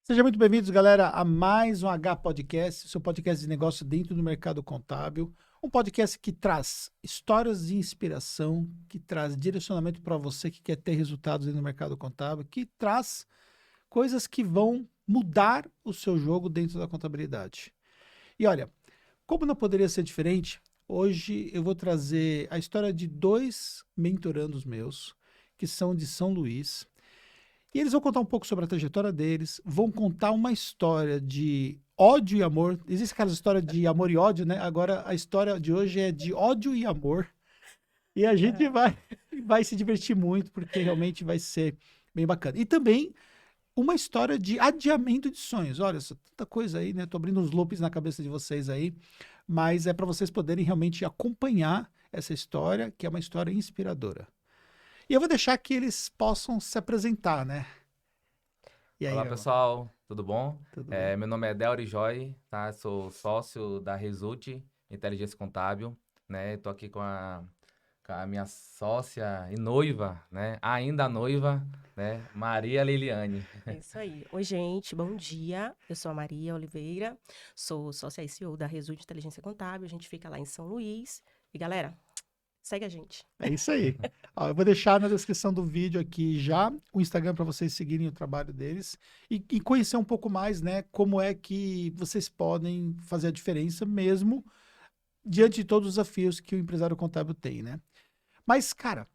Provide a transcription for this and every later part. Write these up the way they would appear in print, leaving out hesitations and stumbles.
Sejam muito bem-vindos, galera, a mais um H Podcast, seu podcast de negócio dentro do mercado contábil. Um podcast que traz histórias de inspiração, que traz direcionamento para você que quer ter resultados dentro do mercado contábil, que traz coisas que vão mudar o seu jogo dentro da contabilidade. E olha, como não poderia ser diferente, hoje eu vou trazer a história de dois mentorandos meus, que são de São Luís. E eles vão contar um pouco sobre a trajetória deles, vão contar uma história de ódio e amor. Existe aquela história de amor e ódio, né? Agora a história de hoje é de ódio e amor. E a gente vai se divertir muito, porque realmente vai ser bem bacana. E também uma história de adiamento de sonhos. Olha, tanta coisa aí, né? Tô abrindo uns loops na cabeça de vocês aí, mas é para vocês poderem realmente acompanhar essa história, que é uma história inspiradora. E eu vou deixar que eles possam se apresentar, né? E aí, Olá, meu irmão? pessoal, tudo bom? Tudo bem? Meu nome é Delry Joy, tá? Sou sócio da Result Inteligência Contábil, né? Tô aqui com a minha sócia e noiva, né? Ainda noiva, né? Maria Liliane. É isso aí. Oi, gente, bom dia. Eu sou a Maria Oliveira, sou sócia e CEO da Result Inteligência Contábil. A gente fica lá em São Luís. E, galera, segue a gente. É isso aí. Ó, eu vou deixar na descrição do vídeo aqui já o Instagram para vocês seguirem o trabalho deles e conhecer um pouco mais, né? Como é que vocês podem fazer a diferença mesmo diante de todos os desafios que o empresário contábil tem, né? Mas, cara,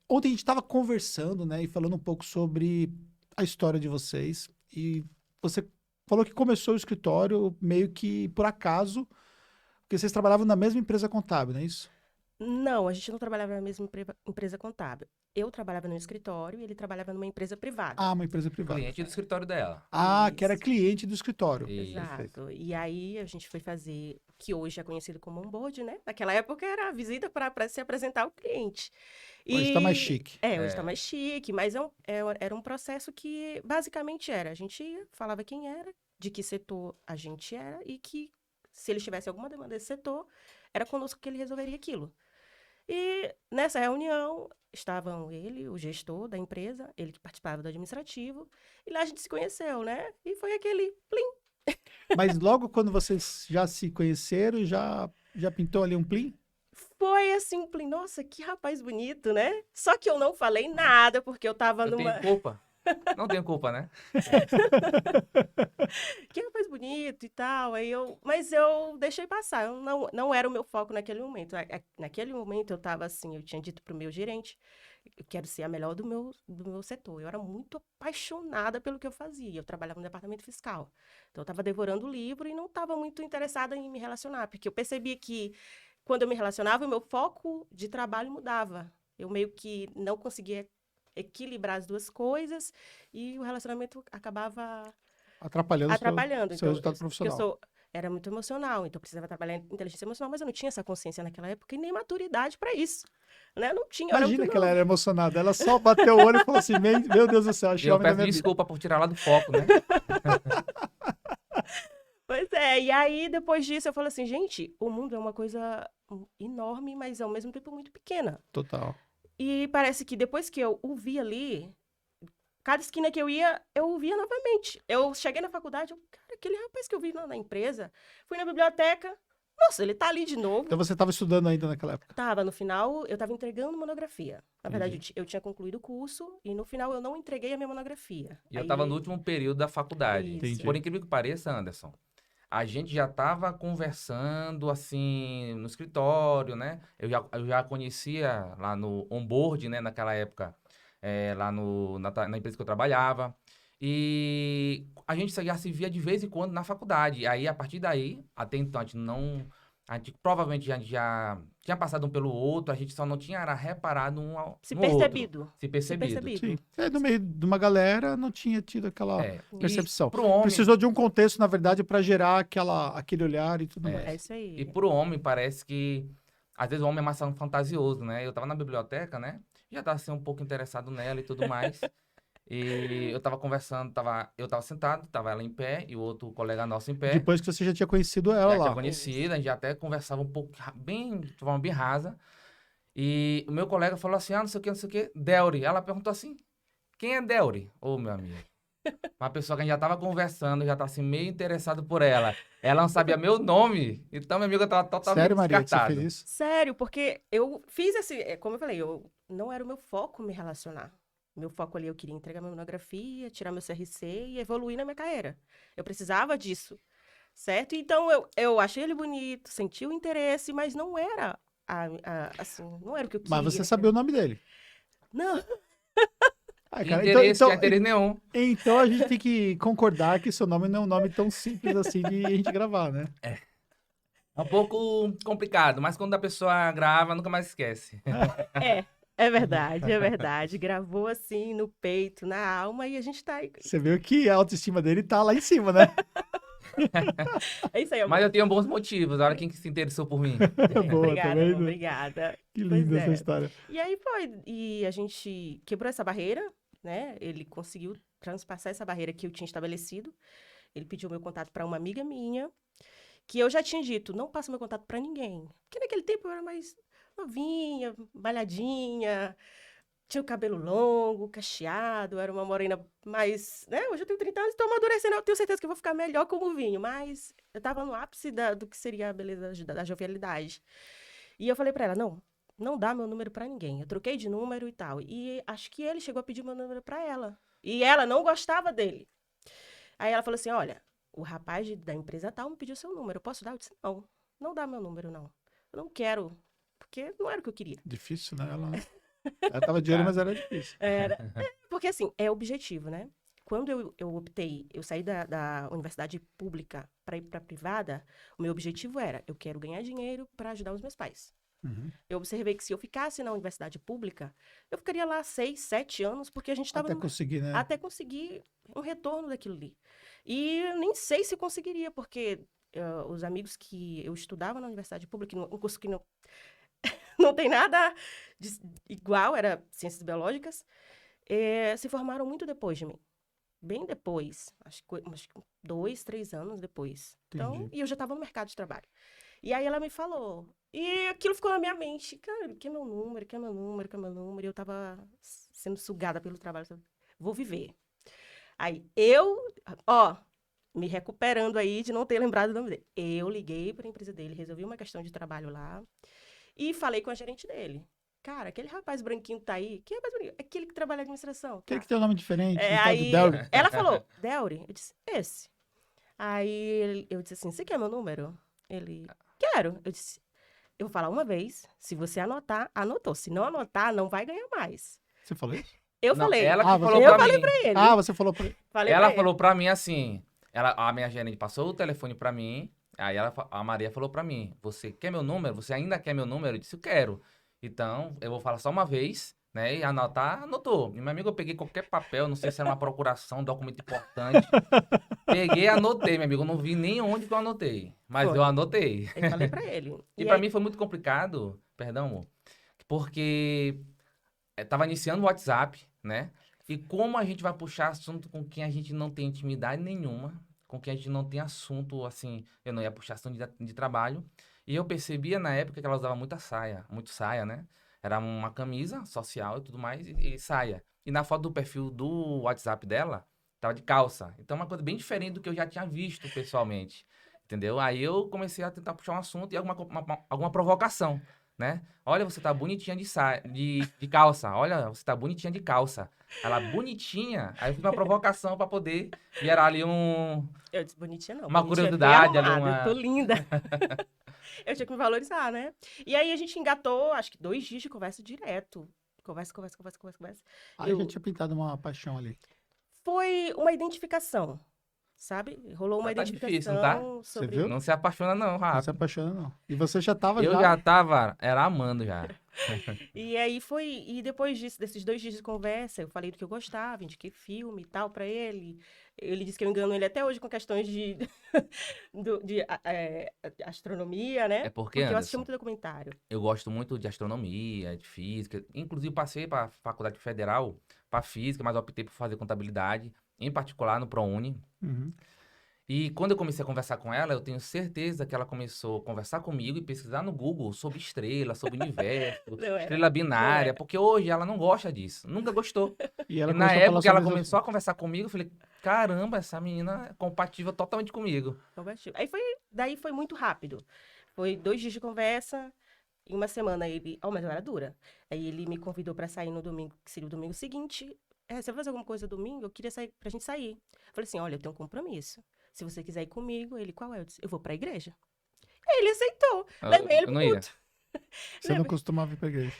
ontem a gente estava conversando, né? E falando um pouco sobre a história de vocês. E você falou que começou o escritório meio que por acaso, porque vocês trabalhavam na mesma empresa contábil, não é isso? Não, a gente não trabalhava na mesma empresa contábil. Eu trabalhava no escritório e ele trabalhava numa empresa privada. Ah, uma empresa privada. Cliente do escritório dela. Ah, que era Isso. cliente do escritório. Isso. Perfeito. Exato. E aí a gente foi fazer o que hoje é conhecido como onboard, né? Naquela época era a visita para se apresentar ao cliente. Hoje está mais chique. Hoje está É. mais chique, mas era um processo que basicamente era. A gente ia, falava quem era, de que setor a gente era e que se ele tivesse alguma demanda desse setor, era conosco que ele resolveria aquilo. E nessa reunião estavam ele, o gestor da empresa, ele que participava do administrativo, e lá a gente se conheceu, né? E foi aquele plim. Mas logo quando vocês já se conheceram, já pintou ali um plim? Foi assim, um plim. Nossa, que rapaz bonito, né? Só que eu não falei nada, porque eu tava Eu numa. tenho culpa? Não tenho culpa, né? Que rapaz bonito e tal. Mas eu deixei passar. Eu não era o meu foco naquele momento. Naquele momento eu tava assim, eu tinha dito pro meu gerente, eu quero ser a melhor do meu setor. Eu era muito apaixonada pelo que eu fazia. Eu trabalhava no departamento fiscal. Então eu tava devorando o livro e não tava muito interessada em me relacionar, porque eu percebi que quando eu me relacionava, o meu foco de trabalho mudava. Eu meio que não conseguia equilibrar as duas coisas e o relacionamento acabava Atrapalhando atrapalhando. o seu Então, resultado porque profissional. era muito emocional, então eu precisava trabalhar em inteligência emocional, mas eu não tinha essa consciência naquela época e nem maturidade para isso, né? Não tinha, eu era Imagina muito que ela nova. era emocionada. Ela só bateu o olho e falou assim: Meu Deus do céu, E achei o eu homem da peço minha vida. desculpa por tirar lá do foco, né? Pois é, e aí depois disso eu falei assim, gente, o mundo é uma coisa enorme, mas ao mesmo tempo muito pequena. Total. E parece que depois que eu o vi ali, cada esquina que eu o via novamente. Eu cheguei na faculdade, cara, aquele rapaz que eu vi na empresa, fui na biblioteca, nossa, ele tá ali de novo. Então você estava estudando ainda naquela época. Tava, no final, eu tava entregando monografia. Na verdade, Entendi. eu tinha concluído o curso e no final eu não entreguei a minha monografia. E eu tava no Aí, último período da faculdade. isso. Entendi. Por incrível que pareça, Anderson, a gente já tava conversando, assim, no escritório, né? Eu já conhecia lá no onboard, né? Naquela época, lá na empresa que eu trabalhava. E a gente já se via de vez em quando na faculdade. Aí, a partir daí, até então, a gente não... A gente provavelmente já tinha passado um pelo outro, a gente só não tinha era reparado Se no outro. percebido. Se percebido. Sim. No meio de uma galera, não tinha tido aquela É. percepção. E pro homem... Precisou de um contexto, na verdade, para gerar aquele olhar e tudo É. mais. É isso aí. E pro homem parece que às vezes o homem é mais fantasioso, né? Eu tava na biblioteca, né? Já tava assim um pouco interessado nela e tudo mais. E eu tava conversando, eu tava sentado, tava ela em pé e o outro colega nosso em pé. Depois que você já tinha conhecido ela Já tinha lá. conhecido, a gente já até conversava um pouco de forma bem rasa. E o meu colega falou assim: "Ah, não sei o que, não sei o que, Delry". Ela perguntou assim: quem é Delry? Ô, meu amigo. Uma pessoa que a gente já tava conversando, já tava assim, meio interessado por ela. Ela não sabia meu nome. Então, meu amigo, eu tava totalmente Sério, Maria, que você descartado. fez isso? Sério, porque eu fiz como eu falei, não era o meu foco me relacionar. Meu foco ali, eu queria entregar minha monografia, tirar meu CRC e evoluir na minha carreira. Eu precisava disso, certo? Então, eu achei ele bonito, senti o interesse, mas não era, assim, não era o que eu queria. Mas você sabia o nome dele. Não, Ah, Que cara, interesse, tinha interesse nenhum. então a gente tem que concordar que seu nome não é um nome tão simples assim de a gente gravar, né? É um pouco complicado, mas quando a pessoa grava, nunca mais esquece. é verdade, é verdade. Gravou assim, no peito, na alma, e a gente tá aí. Você viu que a autoestima dele tá lá em cima, né? É isso aí, amor. Mas eu tenho bons motivos. Olha quem que se interessou por mim. Boa, Obrigada, tá amor, vendo? obrigada. Que Pois linda essa é. história. E aí foi, e a gente quebrou essa barreira, né? Ele conseguiu transpassar essa barreira que eu tinha estabelecido. Ele pediu meu contato para uma amiga minha, que eu já tinha dito, não passa meu contato para ninguém. Porque naquele tempo eu era mais novinha, malhadinha, tinha o cabelo longo, cacheado, era uma morena mais, né? Hoje eu tenho 30 anos, estou amadurecendo, eu tenho certeza que eu vou ficar melhor como vinho, mas eu estava no ápice do que seria a beleza da jovialidade. E eu falei para ela, não dá meu número para ninguém. Eu troquei de número e tal. E acho que ele chegou a pedir meu número para ela. E ela não gostava dele. Aí ela falou assim, olha, o rapaz da empresa tal me pediu seu número, eu posso dar? Eu disse, não dá meu número, não. Eu não quero, porque não era o que eu queria. Difícil, né? Ela tava de olho, mas era difícil. Porque assim, é objetivo, né? Quando eu optei, eu saí da universidade pública para ir para a privada, o meu objetivo era, eu quero ganhar dinheiro para ajudar os meus pais. Uhum. Eu observei que se eu ficasse na universidade pública, eu ficaria lá 6, 7 anos, porque a gente estava Até conseguir, né? até conseguir um retorno daquilo ali. E eu nem sei se conseguiria, porque os amigos que eu estudava na universidade pública, um curso que não tem nada igual, era ciências biológicas, se formaram muito depois de mim. Bem depois, acho que 2, 3 anos depois. Então, Entendi. e eu já estava no mercado de trabalho. E aí ela me falou, e aquilo ficou na minha mente, cara, quer meu número, quer meu número, quer meu número, e eu tava sendo sugada pelo trabalho, vou viver. Aí me recuperando aí de não ter lembrado o nome dele. Eu liguei para a empresa dele, resolvi uma questão de trabalho lá e falei com a gerente dele. Cara, aquele rapaz branquinho que tá aí, que rapaz branquinho? Aquele que trabalha na administração. Aquele Tá. que tem um nome diferente, um tal de Aí Delry. ela falou, Delry? Eu disse, esse. Aí eu disse assim, você quer meu número? Ele, quero. Eu disse, eu vou falar uma vez, se você anotar, anotou. Se não anotar, não vai ganhar mais. Você falou isso? Eu Não, falei. ela que Ah, falou Eu pra falei mim. pra ele. Ah, você falou pra ele. Falei Ela pra ele. falou pra mim assim, a minha gerente passou o telefone pra mim, aí a Maria falou pra mim, você quer meu número? Você ainda quer meu número? Eu disse, eu quero. Então, eu vou falar só uma vez, né, e anotar, anotou. E meu amigo, eu peguei qualquer papel, não sei se era uma procuração, um documento importante. Peguei e anotei, meu amigo, eu não vi nem onde que eu anotei, mas Foi. eu anotei. Eu falei pra ele. E E pra aí, mim foi muito complicado, perdão, amor, porque tava iniciando o WhatsApp, né? E como a gente vai puxar assunto com quem a gente não tem intimidade nenhuma, com quem a gente não tem assunto, assim, eu não ia puxar assunto de trabalho. E eu percebia na época que ela usava muito saia, né? Era uma camisa social e tudo mais, e saia. E na foto do perfil do WhatsApp dela, tava de calça. Então, uma coisa bem diferente do que eu já tinha visto pessoalmente, entendeu? Aí eu comecei a tentar puxar um assunto e alguma provocação, né? Olha, você tá bonitinha de calça. Olha, você tá bonitinha de calça. Ela, bonitinha. Aí eu fiz uma provocação pra poder gerar ali eu disse, bonitinha não. uma Bonitinha é bem curiosidade, ali arrumada, eu tô uma... linda. Eu tinha que me valorizar, né? E aí a gente engatou, acho que 2 dias de conversa direto. Conversa. Aí já tinha pintado uma paixão ali. Foi uma identificação, sabe? Rolou uma Mas tá identificação difícil, não tá? Você sobre... viu? Não se apaixona não, Não se rápido. apaixona, não. E você já tava Eu já tava, era amando já. E aí e depois desses 2 dias de conversa, eu falei do que eu gostava, indiquei filme e tal pra ele. Ele disse que eu engano ele até hoje com questões de astronomia, né? É porque, eu assisti Anderson, muito documentário. eu gosto muito de astronomia, de física. Inclusive, passei para a Faculdade Federal para física, mas optei por fazer contabilidade, em particular no ProUni. Uhum. E quando eu comecei a conversar com ela, eu tenho certeza que ela começou a conversar comigo e pesquisar no Google sobre estrela, sobre universo, Não era, estrela não binária, era. porque hoje ela não gosta disso, nunca gostou. E E ela na começou a falar época que ela sobre isso. começou a conversar comigo, eu falei, caramba, essa menina é compatível totalmente comigo. Combustível. Daí foi muito rápido. Foi 2 dias de conversa, em uma semana ele, mas eu era dura. Aí ele me convidou pra sair no domingo, que seria o domingo seguinte. Você vai fazer alguma coisa domingo? Eu queria sair pra gente sair. Eu falei assim, olha, eu tenho um compromisso. Se você quiser ir comigo, ele, qual é? Eu disse, eu vou pra igreja. Aí ele aceitou. Levei ele Eu pro não ia. culto. Você não Levei. costumava ir pra igreja.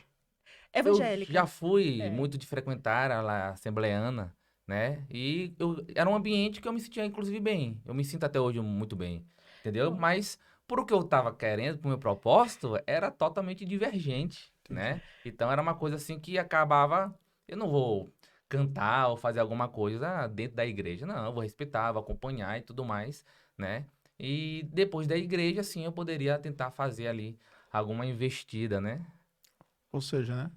Eu Evangélica. já fui É. muito de frequentar a lá, assembleana, né? E era um ambiente que eu me sentia, inclusive, bem. Eu me sinto até hoje muito bem, entendeu? Bom, Mas, pro que eu tava querendo, pro meu propósito, era totalmente divergente, Entendi. né? Então, era uma coisa assim que acabava... Eu não vou cantar ou fazer alguma coisa dentro da igreja, não. Eu vou respeitar, vou acompanhar e tudo mais, né? E depois da igreja, assim, eu poderia tentar fazer ali alguma investida, né? Ou seja, né?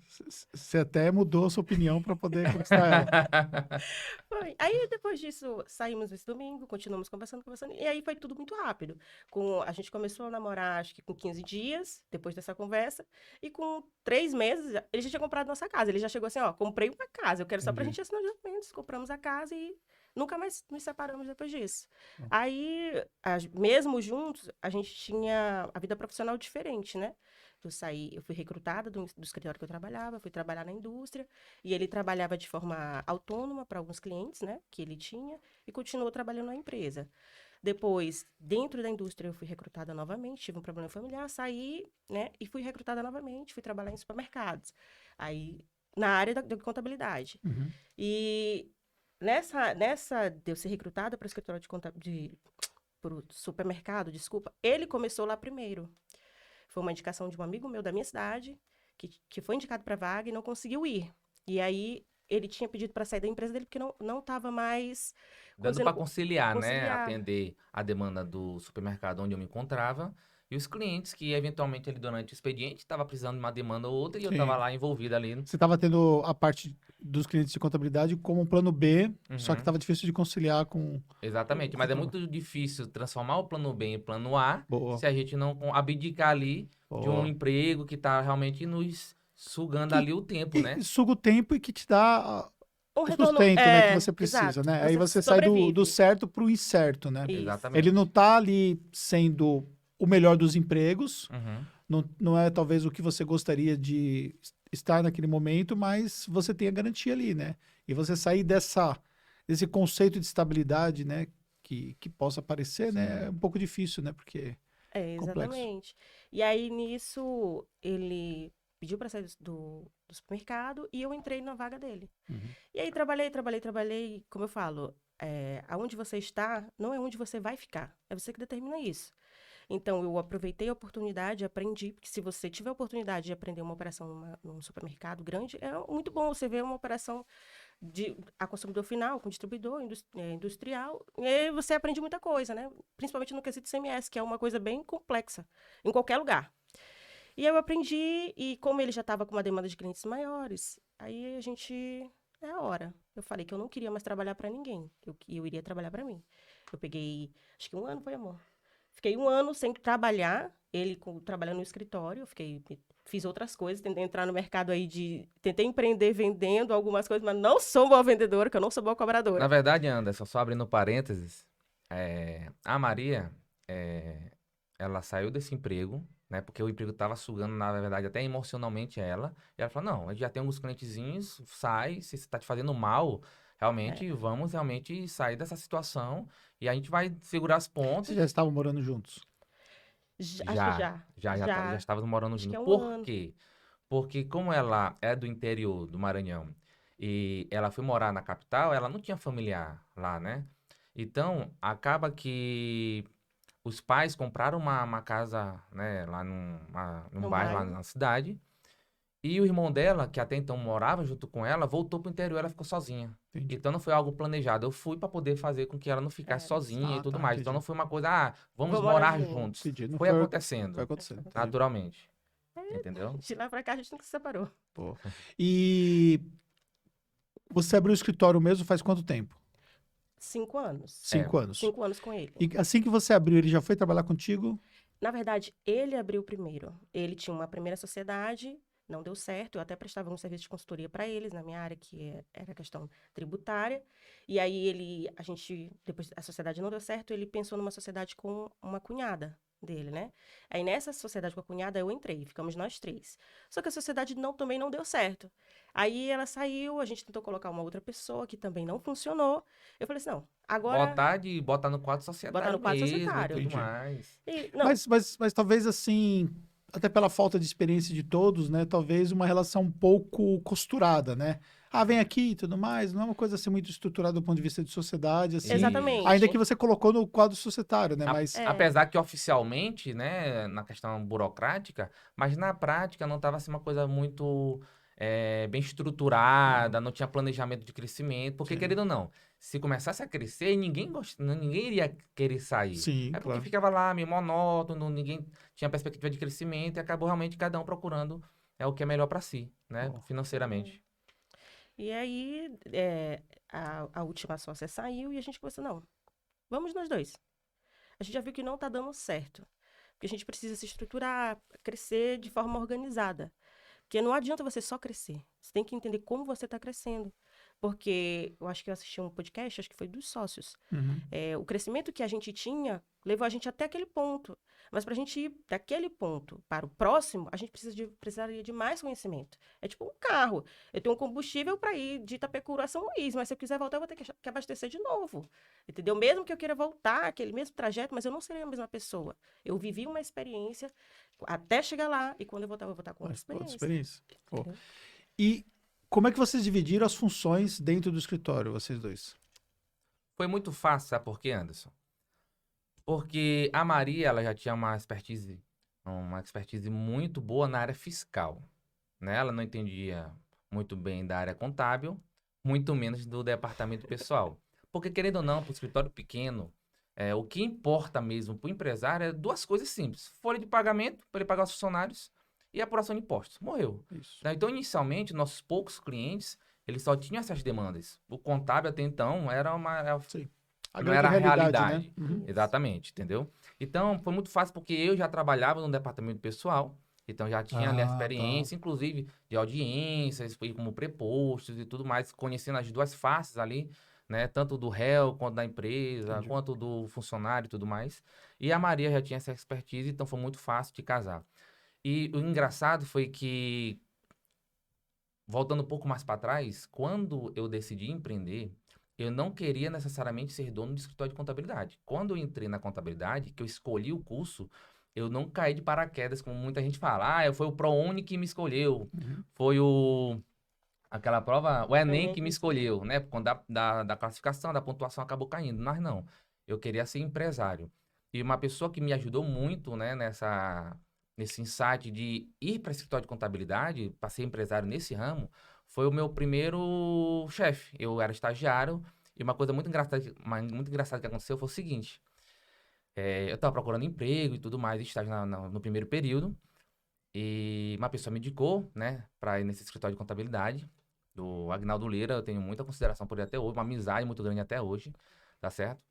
Você até mudou a sua opinião para poder conquistar ela. foi. Aí depois disso, saímos esse domingo, continuamos conversando, conversando. E aí foi tudo muito rápido. A gente começou a namorar, acho que com 15 dias, depois dessa conversa. E com 3 meses, ele já tinha comprado nossa casa. Ele já chegou assim, ó, comprei uma casa, eu quero só pra Entendi. gente assinar os documentos. Compramos a casa e nunca mais nos separamos depois disso. Bom. Aí, mesmo juntos, a gente tinha a vida profissional diferente, né? Eu fui recrutada do escritório que eu trabalhava, fui trabalhar na indústria. E ele trabalhava de forma autônoma para alguns clientes, né, que ele tinha, e continuou trabalhando na empresa. Depois, dentro da indústria, eu fui recrutada novamente, tive um problema familiar, saí, né, e fui recrutada novamente, fui trabalhar em supermercados. Aí, na área da contabilidade. Uhum. E nessa de eu ser recrutada para o escritório pro supermercado, desculpa, ele começou lá primeiro. Foi uma indicação de um amigo meu da minha cidade, que foi indicado para vaga e não conseguiu ir. E aí ele tinha pedido para sair da empresa dele porque não estava mais Dando para conseguindo conciliar, né? conciliar. Atender a demanda do supermercado onde eu me encontrava e os clientes que, eventualmente, ali durante o expediente, estava precisando de uma demanda ou outra e eu estava Sim. lá envolvido ali. Você estava tendo a parte dos clientes de contabilidade como um plano B, só que Uhum, estava difícil de conciliar com... exatamente. Mas é muito difícil transformar o plano B em plano A Boa, se a gente não abdicar ali de um boa. emprego que está realmente nos sugando Que ali o tempo, né? suga o tempo e que te dá Um o retorno, sustento, né, que você precisa, exato, né? Aí você sai do sobrevive. certo para o incerto, né? Isso. Ele não Exatamente. tá ali sendo o melhor dos empregos, Uhum, não é talvez o que você gostaria de estar naquele momento, mas você tem a garantia ali, né? E você sair desse conceito de estabilidade, né, que possa aparecer, né, é sim. um pouco difícil, né? Porque é complexo. Exatamente. E aí, nisso, ele pediu para sair do supermercado e eu entrei na vaga dele. Uhum. E aí, trabalhei. Como eu falo, aonde você está não é onde você vai ficar. É você que determina isso. Então, eu aproveitei a oportunidade, aprendi, porque se você tiver a oportunidade de aprender uma operação num supermercado grande, é muito bom você ver uma operação a consumidor final, com distribuidor, industrial, e aí você aprende muita coisa, né? Principalmente no quesito CMS, que é uma coisa bem complexa, em qualquer lugar. E aí eu aprendi, e como ele já estava com uma demanda de clientes maiores, aí a gente... É a hora. Eu falei que eu não queria mais trabalhar para ninguém, eu iria trabalhar para mim. Eu peguei, acho que 1 ano foi, amor? Fiquei 1 ano sem trabalhar, trabalhando no escritório, fiz outras coisas, tentei entrar no mercado aí tentei empreender vendendo algumas coisas, mas não sou boa vendedora, que eu não sou boa Na cobradora. verdade, Anderson, só abrindo parênteses, a Maria, ela saiu desse emprego, né? Porque o emprego estava sugando, na verdade, até emocionalmente ela. E ela falou, não, a gente já tem alguns clientezinhos, sai, se está te fazendo mal, É, realmente, vamos realmente sair dessa situação e a gente vai segurar as Vocês pontas. já estavam morando juntos? acho que Já, já, já estávamos morando acho que juntos. é um Por ano. quê? Porque como ela é do interior do Maranhão e ela foi morar na capital, ela não tinha familiar lá, né? Então, acaba que os pais compraram uma casa, né, lá num No bairro lá bairro. na cidade. E o irmão dela, que até então morava junto com ela, voltou pro interior, ela ficou sozinha. Entendi. Então não foi algo planejado. Eu fui para poder fazer com que ela não ficasse É, sozinha e Ah, tudo tá, mais. Então não entendi. foi uma coisa, vamos vou morar morar juntos. juntos. Entendi. Não Foi foi, foi acontecendo, acontecendo, entendi. naturalmente. Entendeu? De lá pra cá a gente nunca se separou. Pô. E você abriu o escritório mesmo faz quanto tempo? 5 anos. 5 anos. 5 anos com ele. E assim que você abriu, ele já foi trabalhar contigo? Na verdade, ele abriu primeiro. Ele tinha uma primeira sociedade, não deu certo. Eu até prestava um serviço de consultoria para eles, na minha área, era a questão tributária. E aí depois a sociedade não deu certo, ele pensou numa sociedade com uma cunhada dele, né? Aí nessa sociedade com a cunhada eu entrei, ficamos nós 3. Só que a sociedade também não deu certo. Aí ela saiu, a gente tentou colocar uma outra pessoa que também não funcionou. Eu falei assim, não, agora... Botar no quadro societário Botar no quadro mesmo societário. e tudo Entendi. mais. Não, Mas talvez assim, até pela falta de experiência de todos, né? Talvez uma relação um pouco costurada, né? Ah, vem aqui e tudo mais. Não é uma coisa assim muito estruturada do ponto de vista de sociedade, assim. exatamente. Ainda que você colocou no quadro societário, né? Mas Apesar que oficialmente, né, na questão burocrática, mas na prática não estava assim uma coisa muito bem estruturada, não tinha planejamento de crescimento, porque Sim. querendo ou não, se começasse a crescer, ninguém iria querer sair. sim, É porque claro. ficava lá meio monótono, ninguém tinha perspectiva de crescimento e acabou realmente cada um procurando o que é melhor para si, né, Bom. financeiramente. E aí, a última sócia saiu e a gente começou, não, vamos nós 2. A gente já viu que não tá dando certo. Porque a gente precisa se estruturar, crescer de forma organizada. Porque não adianta você só crescer. Você tem que entender como você está crescendo. Porque eu acho que eu assisti um podcast, acho que foi dos sócios. Uhum. O crescimento que a gente tinha levou a gente até aquele ponto. Mas para a gente ir daquele ponto para o próximo, a gente precisaria de mais conhecimento. É tipo um carro. Eu tenho um combustível para ir de Itapecuru a São Luís, mas se eu quiser voltar, eu vou ter que abastecer de novo. Entendeu? Mesmo que eu queira voltar aquele mesmo trajeto, mas eu não serei a mesma pessoa. Eu vivi uma experiência até chegar lá, e quando eu voltar com outra experiência. Pô. Entendeu? E como é que vocês dividiram as funções dentro do escritório, vocês dois? Foi muito fácil, sabe por quê, Anderson? Porque a Maria, ela já tinha uma expertise muito boa na área fiscal, né? Ela não entendia muito bem da área contábil, muito menos do departamento pessoal. Porque, querendo ou não, para o escritório pequeno, o que importa mesmo para o empresário é duas coisas simples. Folha de pagamento, para ele pagar os funcionários, e apuração de impostos. Morreu. Isso. Então, inicialmente, nossos poucos clientes, eles só tinham essas demandas. O contábil, até então, Sim. não era a realidade. né? Uhum. Exatamente, entendeu? Então, foi muito fácil porque eu já trabalhava no departamento pessoal, então já tinha ali a Ah, experiência, inclusive, de audiências, fui como prepostos e tudo mais, conhecendo as duas faces ali, né? Tanto do réu, quanto da empresa, Entendi. quanto do funcionário e tudo mais. E a Maria já tinha essa expertise, então foi muito fácil de casar. E o engraçado foi que, voltando um pouco mais para trás, quando eu decidi empreender, eu não queria necessariamente ser dono de escritório de contabilidade. Quando eu entrei na contabilidade, que eu escolhi o curso, eu não caí de paraquedas, como muita gente fala. Foi o ProUni que me escolheu, Uhum. foi aquela prova, o Enem Enem que me escolheu, né? Quando da classificação, da pontuação acabou caindo. Mas não, eu queria ser empresário. E uma pessoa que me ajudou muito, né, nesse insight de ir para escritório de contabilidade, para ser empresário nesse ramo, foi o meu primeiro chefe. Eu era estagiário e uma coisa muito engraçada que aconteceu foi o seguinte. Eu estava procurando emprego e tudo mais, estágio no primeiro período. E uma pessoa me indicou, né, para ir nesse escritório de contabilidade, do Agnaldo Lira. Eu tenho muita consideração por ele até hoje, uma amizade muito grande até hoje, tá certo?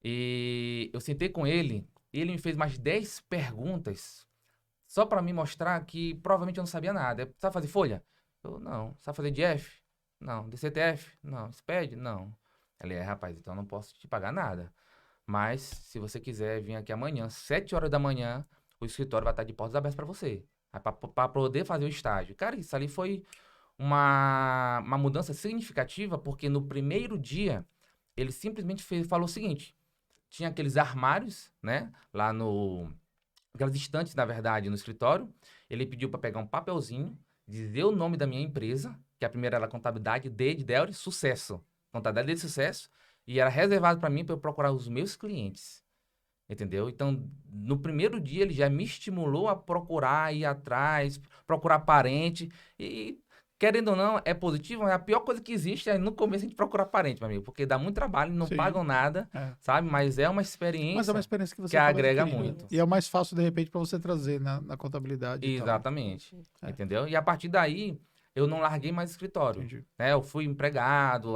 E eu sentei com ele e ele me fez mais 10 perguntas só para me mostrar que provavelmente eu não sabia nada. Sabe fazer folha? Eu, não. Sabe fazer DF? Não. DCTF? Não. SPED? Não. Ele, rapaz, então eu não posso te pagar nada. Mas, se você quiser vir aqui amanhã, 7 horas da manhã, o escritório vai estar de portas abertas para você. Para poder fazer o estágio. Cara, isso ali foi uma mudança significativa, porque no primeiro dia, ele simplesmente falou o seguinte. Tinha aqueles armários, né? Lá aquelas estantes, na verdade, no escritório. Ele pediu para pegar um papelzinho, dizer o nome da minha empresa, que a primeira era Contabilidade D de Delri, Sucesso. Contabilidade de Sucesso. E era reservado para mim para eu procurar os meus clientes. Entendeu? Então, no primeiro dia, ele já me estimulou a procurar, ir atrás, procurar parente. E, querendo ou não, é positivo, mas a pior coisa que existe é no começo a gente procurar parente, meu amigo. Porque dá muito trabalho, não Sim. pagam nada, sabe? Mas é uma experiência. Mas é uma experiência que você que acaba agrega adquirindo. muito. E é o mais fácil, de repente, para você trazer na contabilidade. E tal. Exatamente. É. Entendeu? E a partir daí, eu não larguei mais escritório. Entendi. Né? Eu fui empregado,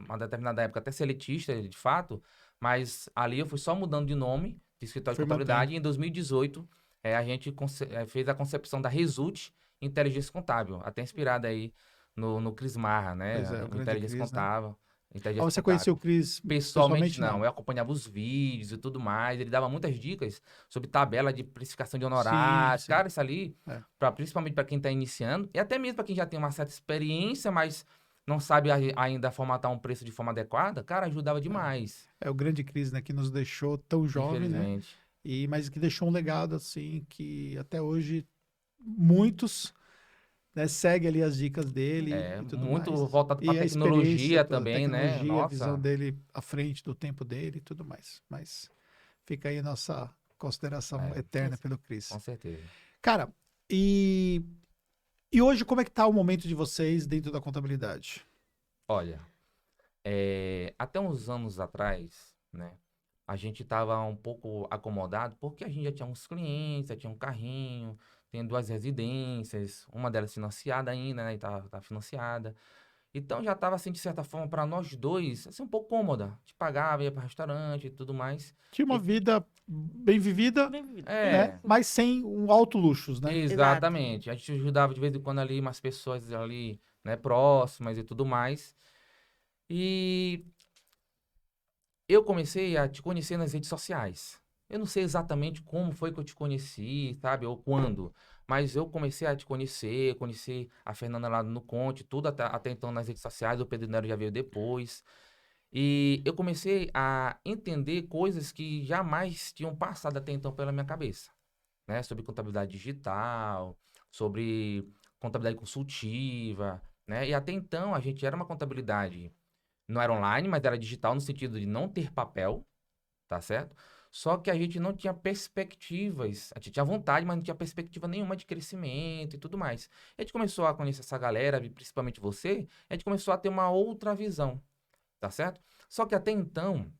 uma determinada época, até ser elitista, de fato, mas ali eu fui só mudando de nome, de escritório de Foi contabilidade, e em 2018 a gente fez a concepção da Result Inteligência Contábil, até inspirada aí no Cris Marra, né? Pois é, o O grande Inteligência Cris, né? Contábil. Ah, Inteligência você Contábil. conheceu o Cris Pessoalmente não, eu acompanhava os vídeos e tudo mais, ele dava muitas dicas sobre tabela de precificação de honorários. Sim. Cara, isso ali, É. principalmente para quem está iniciando, e até mesmo para quem já tem uma certa experiência, mas não sabe ainda formatar um preço de forma adequada, cara, ajudava demais, É o grande Cris, né? Que nos deixou tão jovem, né? infelizmente. Mas que deixou um legado, assim, que até hoje muitos, né, seguem ali as dicas dele e tudo Muito mais. voltado para E a experiência, tecnologia toda a também, né? tecnologia, a visão Nossa, dele à frente do tempo dele e tudo mais. Mas fica aí a nossa consideração É, eterna pelo Cris. com certeza. Cara, e hoje como é que tá o momento de vocês dentro da contabilidade? Olha, até uns anos atrás, né? A gente estava um pouco acomodado porque a gente já tinha uns clientes, já tinha um carrinho, tem 2 residências, uma delas financiada ainda, né? E tá financiada. Então já estava, assim, de certa forma, para nós dois, assim, um pouco cômoda. A gente pagava, ia para restaurante e tudo mais. Tinha uma E- vida bem vivida, Bem vivido. né? É, Mas sem um alto luxos, né? Exato. exatamente. A gente ajudava de vez em quando ali umas pessoas ali, né, próximas e tudo mais. E eu comecei a te conhecer nas redes sociais. Eu não sei exatamente como foi que eu te conheci, sabe, ou quando, mas eu comecei a te conhecer, conheci a Fernanda lá no Conte, tudo até então nas redes sociais, o Pedro Nero já veio depois. E eu comecei a entender coisas que jamais tinham passado até então pela minha cabeça, né? Sobre contabilidade digital, sobre contabilidade consultiva, né? E até então a gente era uma contabilidade, não era online, mas era digital no sentido de não ter papel, tá certo? Só que a gente não tinha perspectivas, a gente tinha vontade, mas não tinha perspectiva nenhuma de crescimento e tudo mais. A gente começou a conhecer essa galera, principalmente você, a gente começou a ter uma outra visão, tá certo? Só que até então,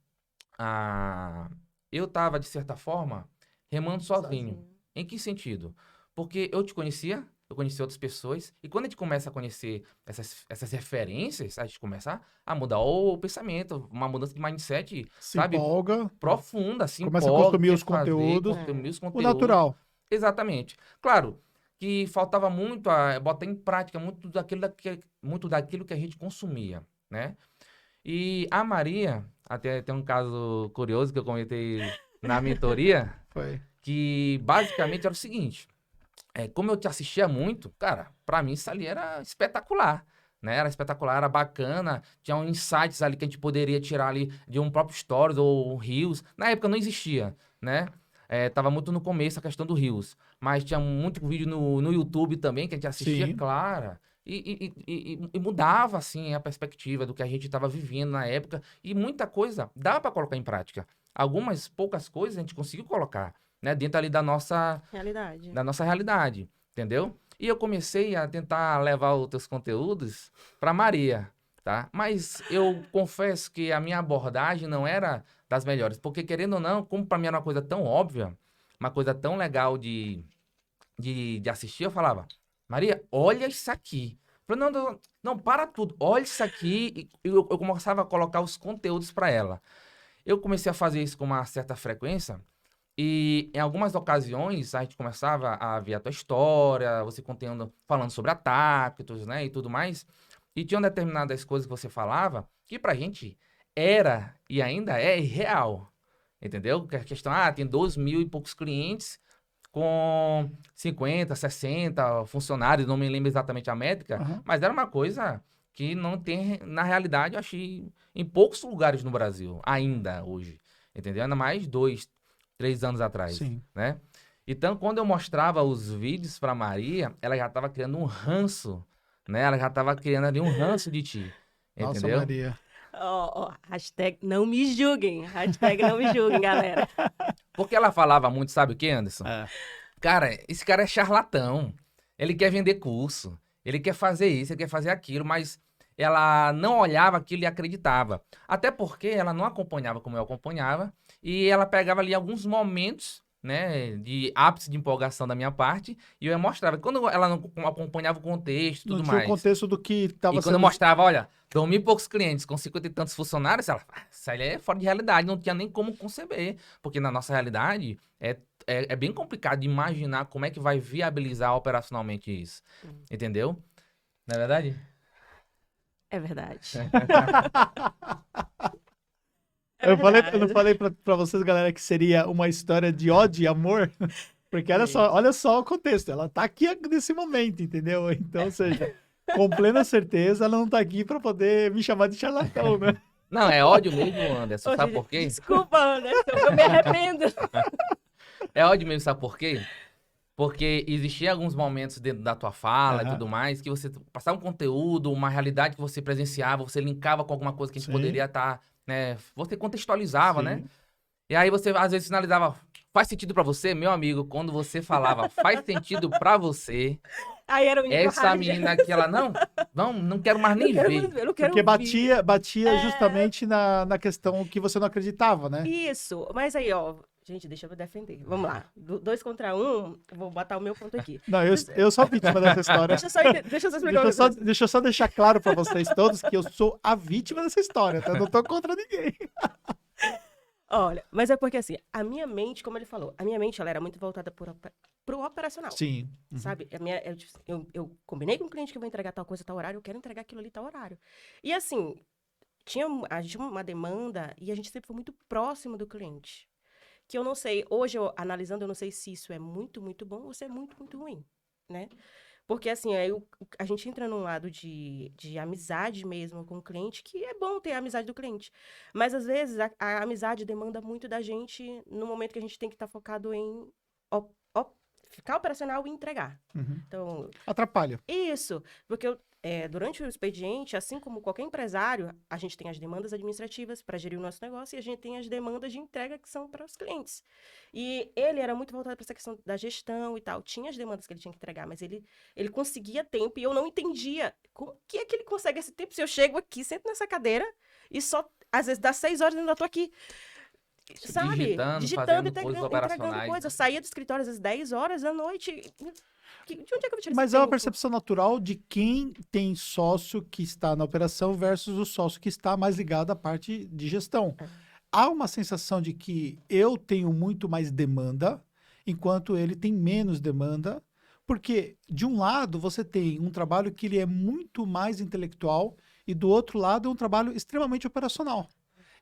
a... eu estava, de certa forma, remando sozinho. Em que sentido? Porque eu te conhecia, eu conhecia outras pessoas, e quando a gente começa a conhecer essas referências, a gente começa a mudar o pensamento, uma mudança de mindset, Se sabe, empolga, profunda, se começa a empolga, consumir quer os fazer, conteúdos, consumir os o conteúdos. natural. Exatamente. Claro que faltava muito a botar em prática muito daquilo que a gente consumia, né? E a Maria, até tem um caso curioso que eu comentei na mentoria, Foi. que basicamente era o seguinte, como eu te assistia muito, cara, pra mim isso ali era espetacular, né? Era espetacular, era bacana, tinha uns insights ali que a gente poderia tirar ali de um próprio Stories ou Reels. Na época não existia, né? Tava muito no começo a questão do Reels, mas tinha muito vídeo no YouTube também que a gente assistia, Sim. claro, e mudava, assim, a perspectiva do que a gente estava vivendo na época, e muita coisa dá para colocar em prática. Algumas poucas coisas a gente conseguiu colocar, né, dentro ali Realidade. da nossa realidade, entendeu? E eu comecei a tentar levar os teus conteúdos para Maria, tá? Mas eu confesso que a minha abordagem não era das melhores, porque querendo ou não, como para mim era uma coisa tão óbvia, uma coisa tão legal de assistir, eu falava, Maria, olha isso aqui. Eu falei, não, não, não, para tudo, olha isso aqui. E eu começava a colocar os conteúdos para ela. Eu comecei a fazer isso com uma certa frequência, e em algumas ocasiões a gente começava a ver a tua história, você contando, falando sobre Atactus, né, e tudo mais. E tinham determinadas coisas que você falava que pra gente era e ainda é irreal. Entendeu? Que a questão, tem 12 mil e poucos clientes com 50, 60 funcionários, não me lembro exatamente a métrica, Aham. mas era uma coisa que não tem, na realidade, eu achei em poucos lugares no Brasil, ainda hoje. Entendeu? Ainda mais 2, 3 anos atrás, Sim. né? Então, quando eu mostrava os vídeos para Maria, ela já estava criando um ranço, né? Ela já estava criando ali um ranço de ti, Nossa, entendeu? Maria. Ó, hashtag não me julguem. Hashtag não me julguem, galera. Porque ela falava muito, sabe o que, Anderson? É. Cara, esse cara é charlatão. Ele quer vender curso. Ele quer fazer isso, ele quer fazer aquilo, mas ela não olhava aquilo e acreditava. Até porque ela não acompanhava como eu acompanhava. E ela pegava ali alguns momentos, né, de ápice de empolgação da minha parte, e eu mostrava. Quando ela não acompanhava o contexto e Não tudo tinha o mais, contexto do que estava e quando eu sendo... mostrava, olha, 2.000 e poucos clientes com 50 e tantos funcionários, ela, isso aí é fora de realidade, não tinha nem como conceber, porque na nossa realidade é bem complicado de imaginar como é que vai viabilizar operacionalmente isso, entendeu? Não é verdade? É verdade. Eu não verdade. falei pra vocês, galera, que seria uma história de ódio e amor? Porque olha só o contexto. Ela tá aqui nesse momento, entendeu? Então, ou seja, com plena certeza, ela não tá aqui pra poder me chamar de charlatão, né? Não, é ódio mesmo, Anderson, Ô, sabe gente, por quê? desculpa, Anderson, eu me arrependo. É ódio mesmo, sabe por quê? Porque existiam alguns momentos dentro da tua fala e Aham. tudo mais, que você passava um conteúdo, uma realidade que você presenciava, você linkava com alguma coisa que a gente Sim. poderia estar, né? Você contextualizava, né? Sim. E aí você às vezes sinalizava, faz sentido pra você, meu amigo, quando você falava, faz sentido pra você, Aí era o nível essa hard. menina aqui, ela, não quero mais Não nem quero ver. mais ver, não quero Porque ouvir. batia justamente na questão que você não acreditava, né? Isso, mas aí, ó, gente, deixa eu me defender. Vamos lá. 2 contra 1, eu vou botar o meu ponto aqui. Não, eu sou a vítima dessa história. Deixa eu só explicar uma coisa. Deixa eu só deixar claro pra vocês todos que eu sou a vítima dessa história, tá? Eu não tô contra ninguém. Olha, mas é porque assim, a minha mente, como ele falou, a minha mente ela era muito voltada pro operacional. Sim. Sabe? Eu combinei com o cliente que eu vou entregar tal coisa, tal horário, eu quero entregar aquilo ali, tal horário. E assim, a gente tinha uma demanda e a gente sempre foi muito próximo do cliente. Que eu não sei, hoje, analisando, eu não sei se isso é muito, muito bom ou se é muito, muito ruim, né? Porque, assim, aí a gente entra num lado de amizade mesmo com o cliente, que é bom ter a amizade do cliente. Mas, às vezes, a amizade demanda muito da gente no momento que a gente tem que estar focado em ficar operacional e entregar. Uhum. Então, Atrapalha. isso, porque durante o expediente, assim como qualquer empresário, a gente tem as demandas administrativas para gerir o nosso negócio e a gente tem as demandas de entrega que são para os clientes. E ele era muito voltado para essa questão da gestão e tal. Tinha as demandas que ele tinha que entregar, mas ele conseguia tempo e eu não entendia como que é que ele consegue esse tempo se eu chego aqui, sento nessa cadeira e só, às vezes, dá 6 horas e ainda estou aqui. Sabe? Digitando, Digitando, fazendo coisas entregando operacionais. coisas. Eu saía do escritório às vezes 10 horas da noite. De onde é que eu vou tirar Mas esse é uma tempo? percepção natural de quem tem sócio que está na operação versus o sócio que está mais ligado à parte de gestão. Há uma sensação de que eu tenho muito mais demanda, enquanto ele tem menos demanda, porque de um lado você tem um trabalho que ele é muito mais intelectual e do outro lado é um trabalho extremamente operacional.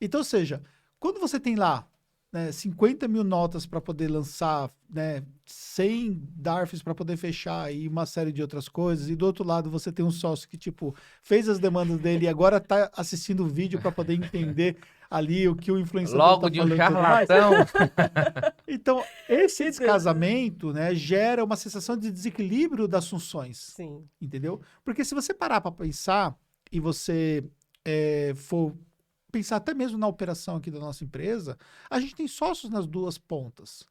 Então, ou seja, quando você tem lá, né, 50 mil notas para poder lançar, né, 100 DARFs para poder fechar e uma série de outras coisas, e do outro lado você tem um sócio que, tipo, fez as demandas dele e agora está assistindo o vídeo para poder entender ali o que o influenciador Logo está de um falando. E tudo mais. charlatão. Então, esse descasamento, né, gera uma sensação de desequilíbrio das funções, Sim. entendeu? Porque se você parar para pensar e você for pensar até mesmo na operação aqui da nossa empresa, a gente tem sócios nas duas pontas.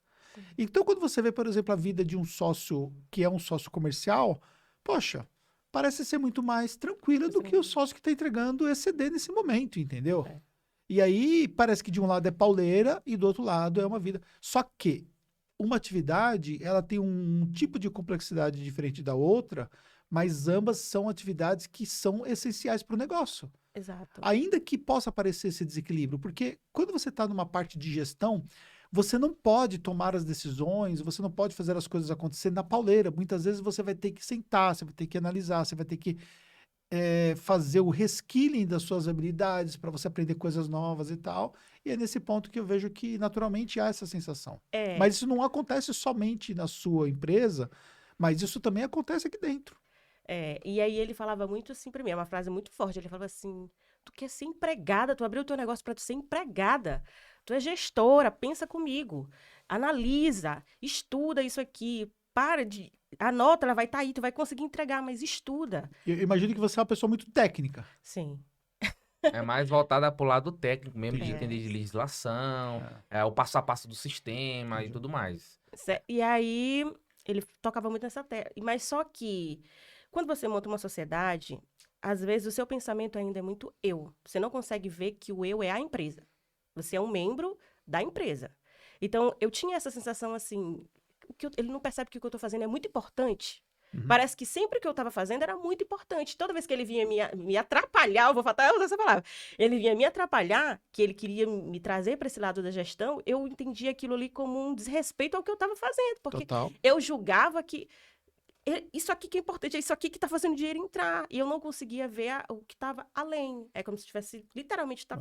Então, quando você vê, por exemplo, a vida de um sócio que é um sócio comercial, poxa, parece ser muito mais tranquila do que o sócio que está entregando ECD nesse momento, entendeu? É. E aí, parece que de um lado é pauleira e do outro lado é uma vida. Só que uma atividade, ela tem um tipo de complexidade diferente da outra, mas ambas são atividades que são essenciais para o negócio. Exato. Ainda que possa aparecer esse desequilíbrio, porque quando você está numa parte de gestão, você não pode tomar as decisões, você não pode fazer as coisas acontecer na pauleira. Muitas vezes você vai ter que sentar, você vai ter que analisar, você vai ter que fazer o reskilling das suas habilidades para você aprender coisas novas e tal. E é nesse ponto que eu vejo que naturalmente há essa sensação. Mas isso não acontece somente na sua empresa, mas isso também acontece aqui dentro. E aí ele falava muito assim pra mim, é uma frase muito forte, ele falava assim, tu quer ser empregada, tu abriu o teu negócio pra tu ser empregada, tu é gestora, pensa comigo, analisa, estuda isso aqui, anota, ela vai estar aí, tu vai conseguir entregar, mas estuda. Eu imagino que você é uma pessoa muito técnica. Sim. É mais voltada pro lado técnico mesmo, de Entendi. entender de legislação, o passo a passo do sistema e tudo mais. E aí ele tocava muito nessa tecla, mas só que quando você monta uma sociedade, às vezes o seu pensamento ainda é muito eu. Você não consegue ver que o eu é a empresa. Você é um membro da empresa. Então, eu tinha essa sensação assim, ele não percebe que o que eu tô fazendo é muito importante. Uhum. Parece que sempre que eu estava fazendo era muito importante. Toda vez que ele vinha me atrapalhar, eu vou até usar essa palavra, ele vinha me atrapalhar, que ele queria me trazer para esse lado da gestão, eu entendia aquilo ali como um desrespeito ao que eu estava fazendo, porque Total. eu julgava que isso aqui que é importante, é isso aqui que está fazendo o dinheiro entrar. E eu não conseguia ver o que estava além. É como se tivesse literalmente Ó,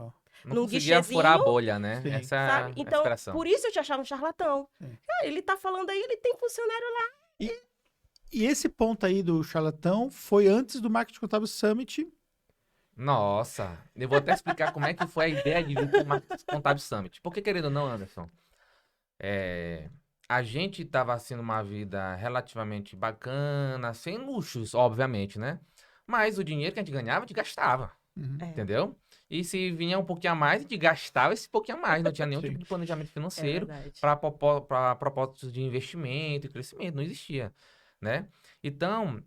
Não num conseguia furar a guichezinho, bolha, né? Sim. Essa é sabe? a Então, expressão. por isso eu te achava um charlatão. Sim. Cara, ele tá falando aí, ele tem funcionário lá. E esse ponto aí do charlatão foi antes do Marketing Contábil Summit. Nossa, eu vou até explicar como é que foi a ideia de vir para o Marketing Contábil Summit. Porque, querido ou não, Anderson, a gente estava sendo uma vida relativamente bacana, sem luxos, obviamente, né? Mas o dinheiro que a gente ganhava, a gente gastava, Uhum. entendeu? E se vinha um pouquinho a mais, a gente gastava esse pouquinho a mais. Não tinha nenhum Sim. tipo de planejamento É financeiro verdade. para propósitos de investimento e crescimento. Não existia, né? Então,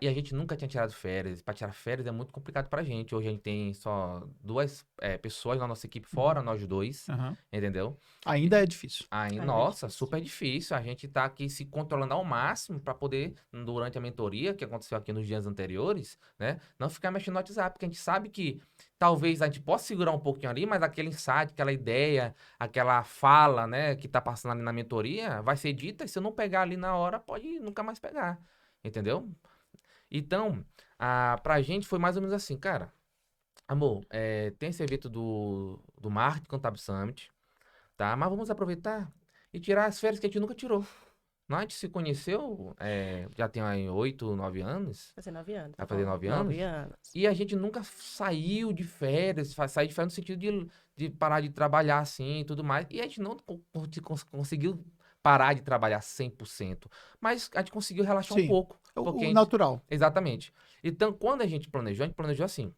e a gente nunca tinha tirado férias. Para tirar férias é muito complicado pra gente. Hoje a gente tem só 2 pessoas na nossa equipe, fora nós 2, Aham. entendeu? Ainda é difícil. Aí, Ainda é nossa, difícil. super difícil. A gente tá aqui se controlando ao máximo para poder, durante a mentoria, que aconteceu aqui nos dias anteriores, né? Não ficar mexendo no WhatsApp, porque a gente sabe que talvez a gente possa segurar um pouquinho ali, mas aquele insight, aquela ideia, aquela fala, né, que tá passando ali na mentoria, vai ser dita, e se eu não pegar ali na hora, pode nunca mais pegar. Entendeu? Então, pra gente foi mais ou menos assim, cara. Amor, tem esse evento do Marketing Contábil Summit, tá? Mas vamos aproveitar e tirar as férias que a gente nunca tirou. Não, a gente se conheceu, já tem aí 8, 9 anos. Fazer 9 anos. Vai fazer 9 anos? 9 anos. E a gente nunca saiu de férias, sair de férias no sentido de parar de trabalhar assim e tudo mais. E a gente não conseguiu parar de trabalhar 100%. Mas a gente conseguiu relaxar um Sim. pouco. O Porque a gente- natural. Exatamente. Então, quando a gente planejou assim.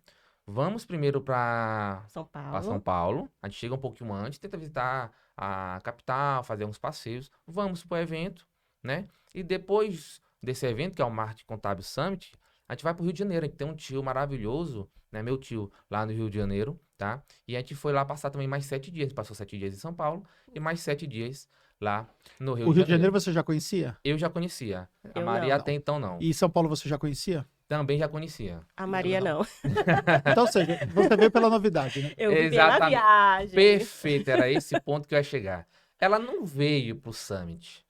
Vamos primeiro para São São Paulo. Paulo. A gente chega um pouquinho antes, tenta visitar a capital, fazer uns passeios. Vamos pro evento, né? E depois desse evento, que é o Marketing Contábil Summit, a gente vai pro Rio de Janeiro. A gente tem um tio maravilhoso, né? Meu tio, lá no Rio de Janeiro, tá? E a gente foi lá passar também mais 7 dias. Passou 7 dias em São Paulo e mais 7 dias lá no Rio O de Rio de Janeiro. Janeiro você já conhecia? Eu já conhecia. A Eu Maria não. até então não. E São Paulo você já conhecia? Também já conhecia. A Maria não. não. Então, ou seja, você veio pela novidade, né? Eu vi pela Exatamente. viagem. Perfeito, era esse ponto que eu ia chegar. Ela não veio pro Summit,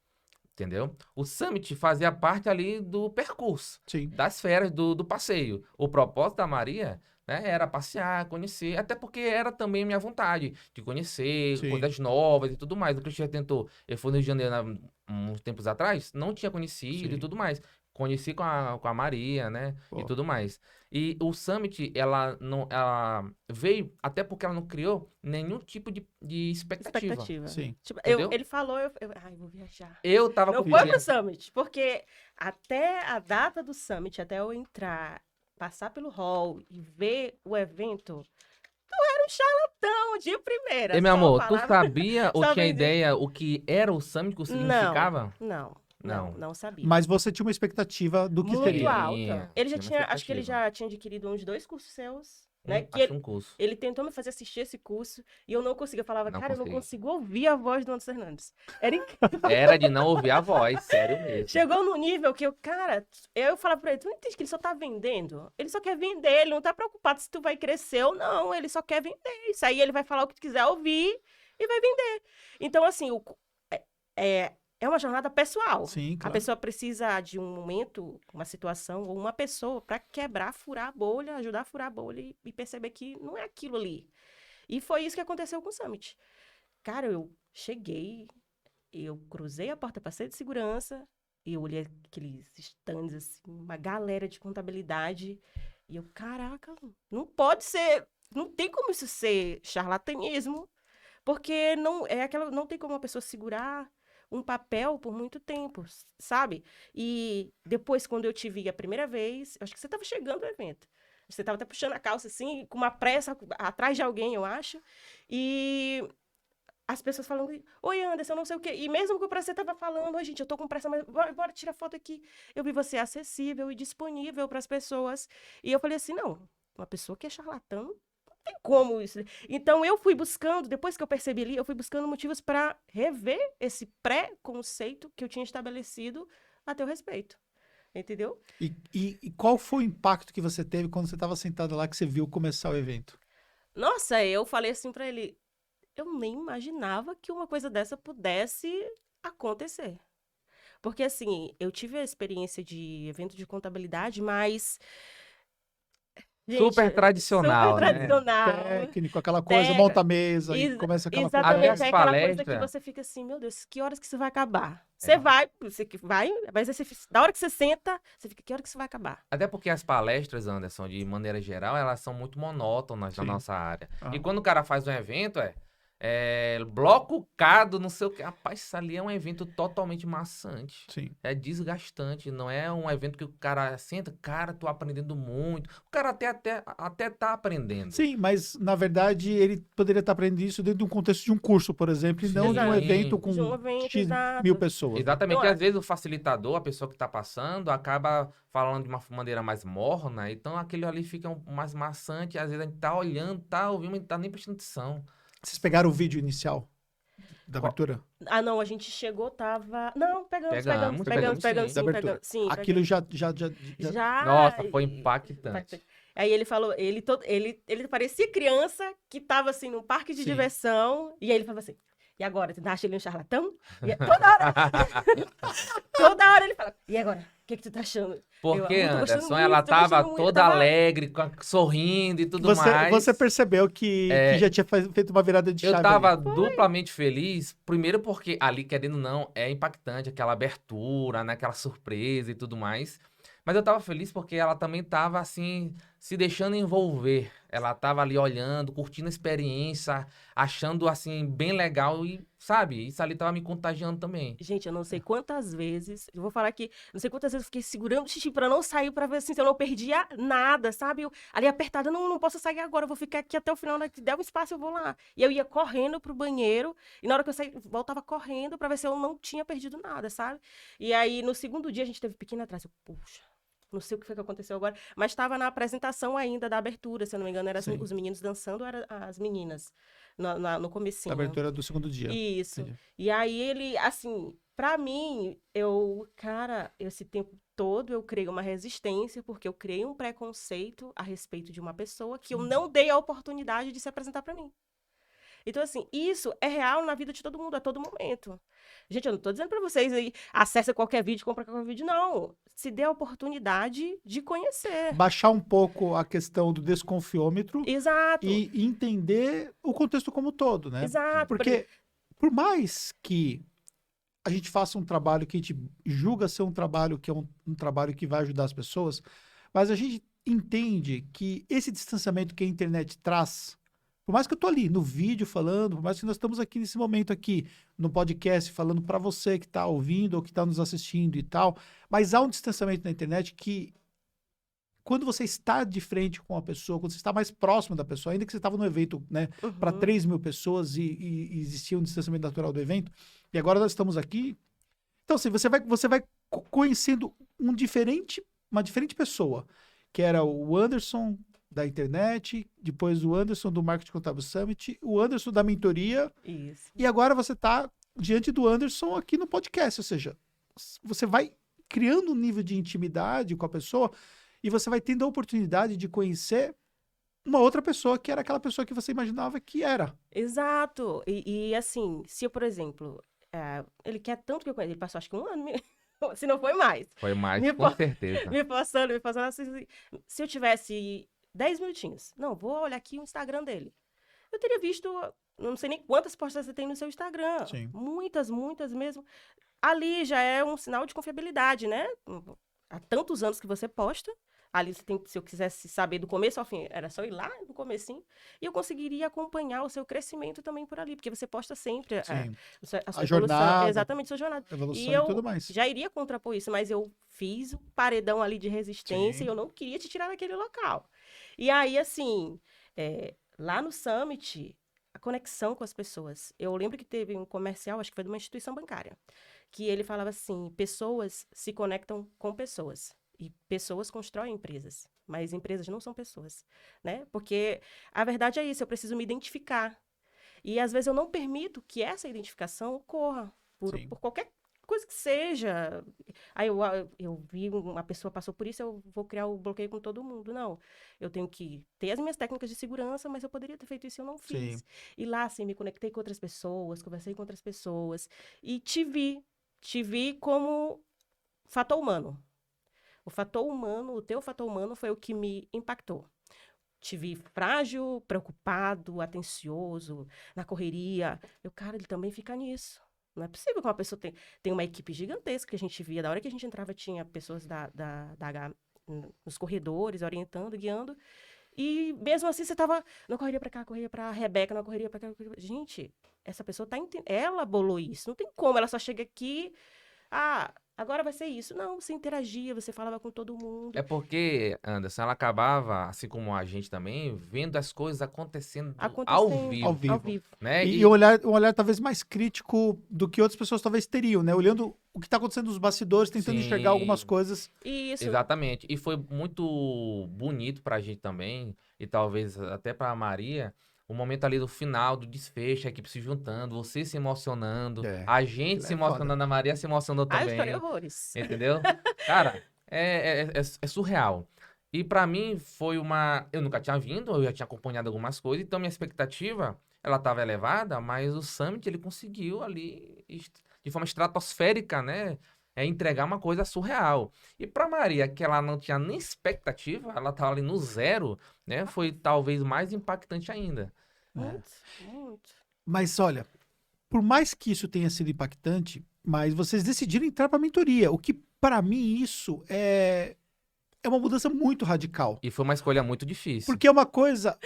entendeu? O Summit fazia parte ali do percurso, Sim. das férias, do passeio. O propósito da Maria, né, era passear, conhecer, até porque era também minha vontade de conhecer Sim. coisas novas e tudo mais. O Cristian tentou, eu fui no Rio de Janeiro uns tempos atrás, não tinha conhecido Sim. e tudo mais. Conheci com a Maria, né? Pô. E tudo mais. E o Summit, ela veio até porque ela não criou nenhum tipo de expectativa. Expectativa. Sim. Tipo, Entendeu? ele falou, ai, vou viajar. Eu tava Não com foi pro Summit, porque até a data do Summit, até eu entrar, passar pelo hall e ver o evento, tu era um charlatão de primeira. Ei, meu só amor, tu falava- sabia ou só tinha vendia- ideia o que era o Summit, o que significava? Não sabia. Mas você tinha uma expectativa do que Muito seria. alta. Ele já Tinha uma tinha, acho que ele expectativa. já tinha adquirido uns 2 cursos seus, né? Que Acho ele, um curso. ele tentou me fazer assistir esse curso e eu não conseguia. Eu falava, Não cara, eu consegui. não consigo ouvir a voz do Anderson Hernandes. Era incrível. Era de não ouvir a voz, sério mesmo. Chegou no nível que eu falava pra ele, tu não entende que ele só tá vendendo? Ele só quer vender, ele não tá preocupado se tu vai crescer ou não, ele só quer vender. Isso aí ele vai falar o que tu quiser ouvir e vai vender. Então, assim, é uma jornada pessoal. Sim, A claro. pessoa precisa de um momento, uma situação ou uma pessoa para quebrar, furar a bolha, ajudar a furar a bolha e perceber que não é aquilo ali. E foi isso que aconteceu com o Summit. Cara, eu cheguei, eu cruzei a porta para ser de segurança, e eu olhei aqueles stands, assim, uma galera de contabilidade, e eu, caraca, não pode ser, não tem como isso ser charlatanismo, porque não tem como uma pessoa segurar um papel por muito tempo, sabe? E depois, quando eu te vi a primeira vez, eu acho que você estava chegando ao evento. Você estava até puxando a calça, assim, com uma pressa, atrás de alguém, eu acho. E as pessoas falando, oi, Anderson, não sei o quê. E mesmo que o prazer estava falando, oi, gente, eu tô com pressa, mas bora tirar foto aqui. Eu vi você acessível e disponível para as pessoas. E eu falei assim, não, uma pessoa que é charlatão, tem como isso. Então, eu fui buscando, depois que eu percebi ali, eu fui buscando motivos para rever esse pré-conceito que eu tinha estabelecido a teu respeito. Entendeu? E qual foi o impacto que você teve quando você estava sentado lá que você viu começar o evento? Nossa, eu falei assim para ele, eu nem imaginava que uma coisa dessa pudesse acontecer. Porque, assim, eu tive a experiência de evento de contabilidade, mas, gente, Super super tradicional, né? tradicional. Técnico, aquela coisa, Técnica. monta a mesa e Ex- começa aquela Até Exatamente, as é conversa. aquela coisa que palestras. você fica assim, meu Deus, que horas que isso vai acabar? É. Você que vai, mas aí da hora que você senta, você fica, que hora que isso vai acabar? Até porque as palestras, Anderson, de maneira geral, elas são muito monótonas na Sim. nossa área. Ah. E quando o cara faz um evento, bloco cado, não sei o que. Rapaz, isso ali é um evento totalmente maçante. Sim. É desgastante. Não é um evento que o cara senta, cara, tô aprendendo muito. O cara até tá aprendendo. Sim, mas na verdade ele poderia estar aprendendo isso dentro de um contexto de um curso, por exemplo, e não de um Sim. evento De um com evento, X exato. mil pessoas. Né? Exatamente. Então, E às vezes o facilitador, a pessoa que tá passando, acaba falando de uma maneira mais morna, então aquele ali fica mais maçante, às vezes a gente tá olhando, tá ouvindo, mas não tá nem prestando atenção. Vocês pegaram o vídeo inicial da Qual? abertura? Ah, não, a gente chegou, tava... Não, pegamos Pegamos, sim. Da abertura. sim. Aquilo já Já. Nossa, foi impactante. Aí ele falou, ele parecia criança que tava assim num parque de Sim. diversão, e aí ele falava assim, e agora, tu acha ele um charlatão? Toda hora ele fala, e agora, o que tu tá achando? Porque, Eu tô gostando Anderson, muito, ela tô gostando tava muito, toda alegre, sorrindo e tudo mais. Você percebeu que já tinha feito uma virada de chave Eu tava ali. duplamente feliz, primeiro porque ali, querendo ou não, é impactante, aquela abertura, né, aquela surpresa e tudo mais. Mas eu tava feliz porque ela também tava, assim, se deixando envolver. Ela tava ali olhando, curtindo a experiência, achando, assim, bem legal e, sabe, isso ali tava me contagiando também. Gente, eu não sei quantas vezes, eu vou falar aqui, não sei quantas vezes eu fiquei segurando o xixi pra não sair, pra ver assim, se eu não perdia nada, sabe? Ali apertada, não posso sair agora, eu vou ficar aqui até o final, se der um espaço eu vou lá. E eu ia correndo pro banheiro, e na hora que eu saí, voltava correndo pra ver se eu não tinha perdido nada, sabe? E aí, no segundo dia, a gente teve pequeno atraso. Puxa, não sei o que foi que aconteceu agora, mas estava na apresentação ainda da abertura, se eu não me engano, eram Sim. os meninos dançando, eram as meninas, no comecinho. Da abertura do segundo dia. Isso. Entendi. E aí ele, assim, pra mim, cara, esse tempo todo eu criei uma resistência, porque eu criei um preconceito a respeito de uma pessoa que eu não dei a oportunidade de se apresentar pra mim. Então, assim, isso é real na vida de todo mundo, a todo momento. Gente, eu não tô dizendo pra vocês aí, acessa qualquer vídeo, compra qualquer vídeo, não. Se dê a oportunidade de conhecer. Baixar um pouco a questão do desconfiômetro Exato. e entender o contexto como um todo, né? Exato. Porque por mais que a gente faça um trabalho que a gente julga ser um trabalho que é um trabalho que vai ajudar as pessoas, mas a gente entende que esse distanciamento que a internet traz, por mais que eu tô ali no vídeo falando, por mais que nós estamos aqui nesse momento aqui no podcast falando para você que está ouvindo ou que está nos assistindo e tal, mas há um distanciamento na internet que quando você está de frente com a pessoa, quando você está mais próximo da pessoa, ainda que você estava no evento, né, para 3 mil pessoas e existia um distanciamento natural do evento, e agora nós estamos aqui. Então, assim, você vai conhecendo uma diferente pessoa, que era o Anderson da internet, depois o Anderson do Marketing Contábil Summit, o Anderson da mentoria, Isso. e agora você está diante do Anderson aqui no podcast, ou seja, você vai criando um nível de intimidade com a pessoa e você vai tendo a oportunidade de conhecer uma outra pessoa que era aquela pessoa que você imaginava que era. Exato. E assim, se eu, por exemplo, ele quer tanto que eu conheço, ele passou acho que um ano, se não foi mais. Foi mais, Me com po- certeza. Me passando. Assim, se eu tivesse 10 minutinhos, não, vou olhar aqui o Instagram dele. Eu teria visto, não sei nem quantas postagens você tem no seu Instagram. Sim. Muitas mesmo. Ali já é um sinal de confiabilidade, né? Há tantos anos que você posta. Ali, se eu quisesse saber do começo ao fim, era só ir lá no comecinho. E eu conseguiria acompanhar o seu crescimento também por ali, porque você posta sempre Sim. a sua A jornada. evolução. Exatamente, sua jornada. Evolução E e eu tudo mais. já iria contrapor isso, mas eu fiz um paredão ali de resistência Sim. e eu não queria te tirar daquele local. E aí, assim, lá no Summit, a conexão com as pessoas. Eu lembro que teve um comercial, acho que foi de uma instituição bancária, que ele falava assim, pessoas se conectam com pessoas. E pessoas constroem empresas. mas empresas não são pessoas, né? Porque a verdade é isso, eu preciso me identificar. E às vezes eu não permito que essa identificação ocorra Sim. por qualquer coisa que seja. Aí eu vi uma pessoa passou por isso, eu vou criar o bloqueio com todo mundo. Não, eu tenho que ter as minhas técnicas de segurança, mas eu poderia ter feito isso e eu não fiz. Sim. E lá, assim, me conectei com outras pessoas, conversei com outras pessoas e te vi como fator humano. O fator humano, o teu fator humano foi o que me impactou. Te vi frágil, preocupado, atencioso, na correria. Cara, ele também fica nisso. Não é possível que uma pessoa tenha uma equipe gigantesca que a gente via. Da hora que a gente entrava, tinha pessoas da H nos corredores, orientando, guiando. E mesmo assim, você estava na correria para cá, correria para Rebeca, na correria para cá. Gente, essa pessoa tá entendendo. Ela bolou isso. Não tem como. Ela só chega aqui. Ah, agora vai ser isso. Não, você interagia, você falava com todo mundo. É porque, Anderson, ela acabava, assim como a gente também, vendo as coisas acontecendo ao Acontecendo vivo, Ao vivo. ao vivo. né? E um olhar talvez mais crítico do que outras pessoas talvez teriam, né? Olhando o que está acontecendo nos bastidores, tentando enxergar algumas Sim. coisas. Isso. Exatamente. E foi muito bonito pra gente também, e talvez até pra Maria, o momento ali do final, do desfecho, a equipe se juntando, você se emocionando, É, a gente aquilo se é foda. emocionando, a Maria se emocionou Ah, eu chorei também, horrores. entendeu? Cara, é surreal. E pra mim foi uma... Eu nunca tinha vindo, eu já tinha acompanhado algumas coisas, então minha expectativa, ela tava elevada, mas o Summit, ele conseguiu ali, de forma estratosférica, né? Entregar uma coisa surreal. E pra Maria, que ela não tinha nem expectativa, ela tava ali no zero, né? Foi talvez mais impactante ainda. Muito, muito. Mas olha, por mais que isso tenha sido impactante, mas vocês decidiram entrar para a mentoria, o que para mim isso é uma mudança muito radical. E foi uma escolha muito difícil. Porque uma coisa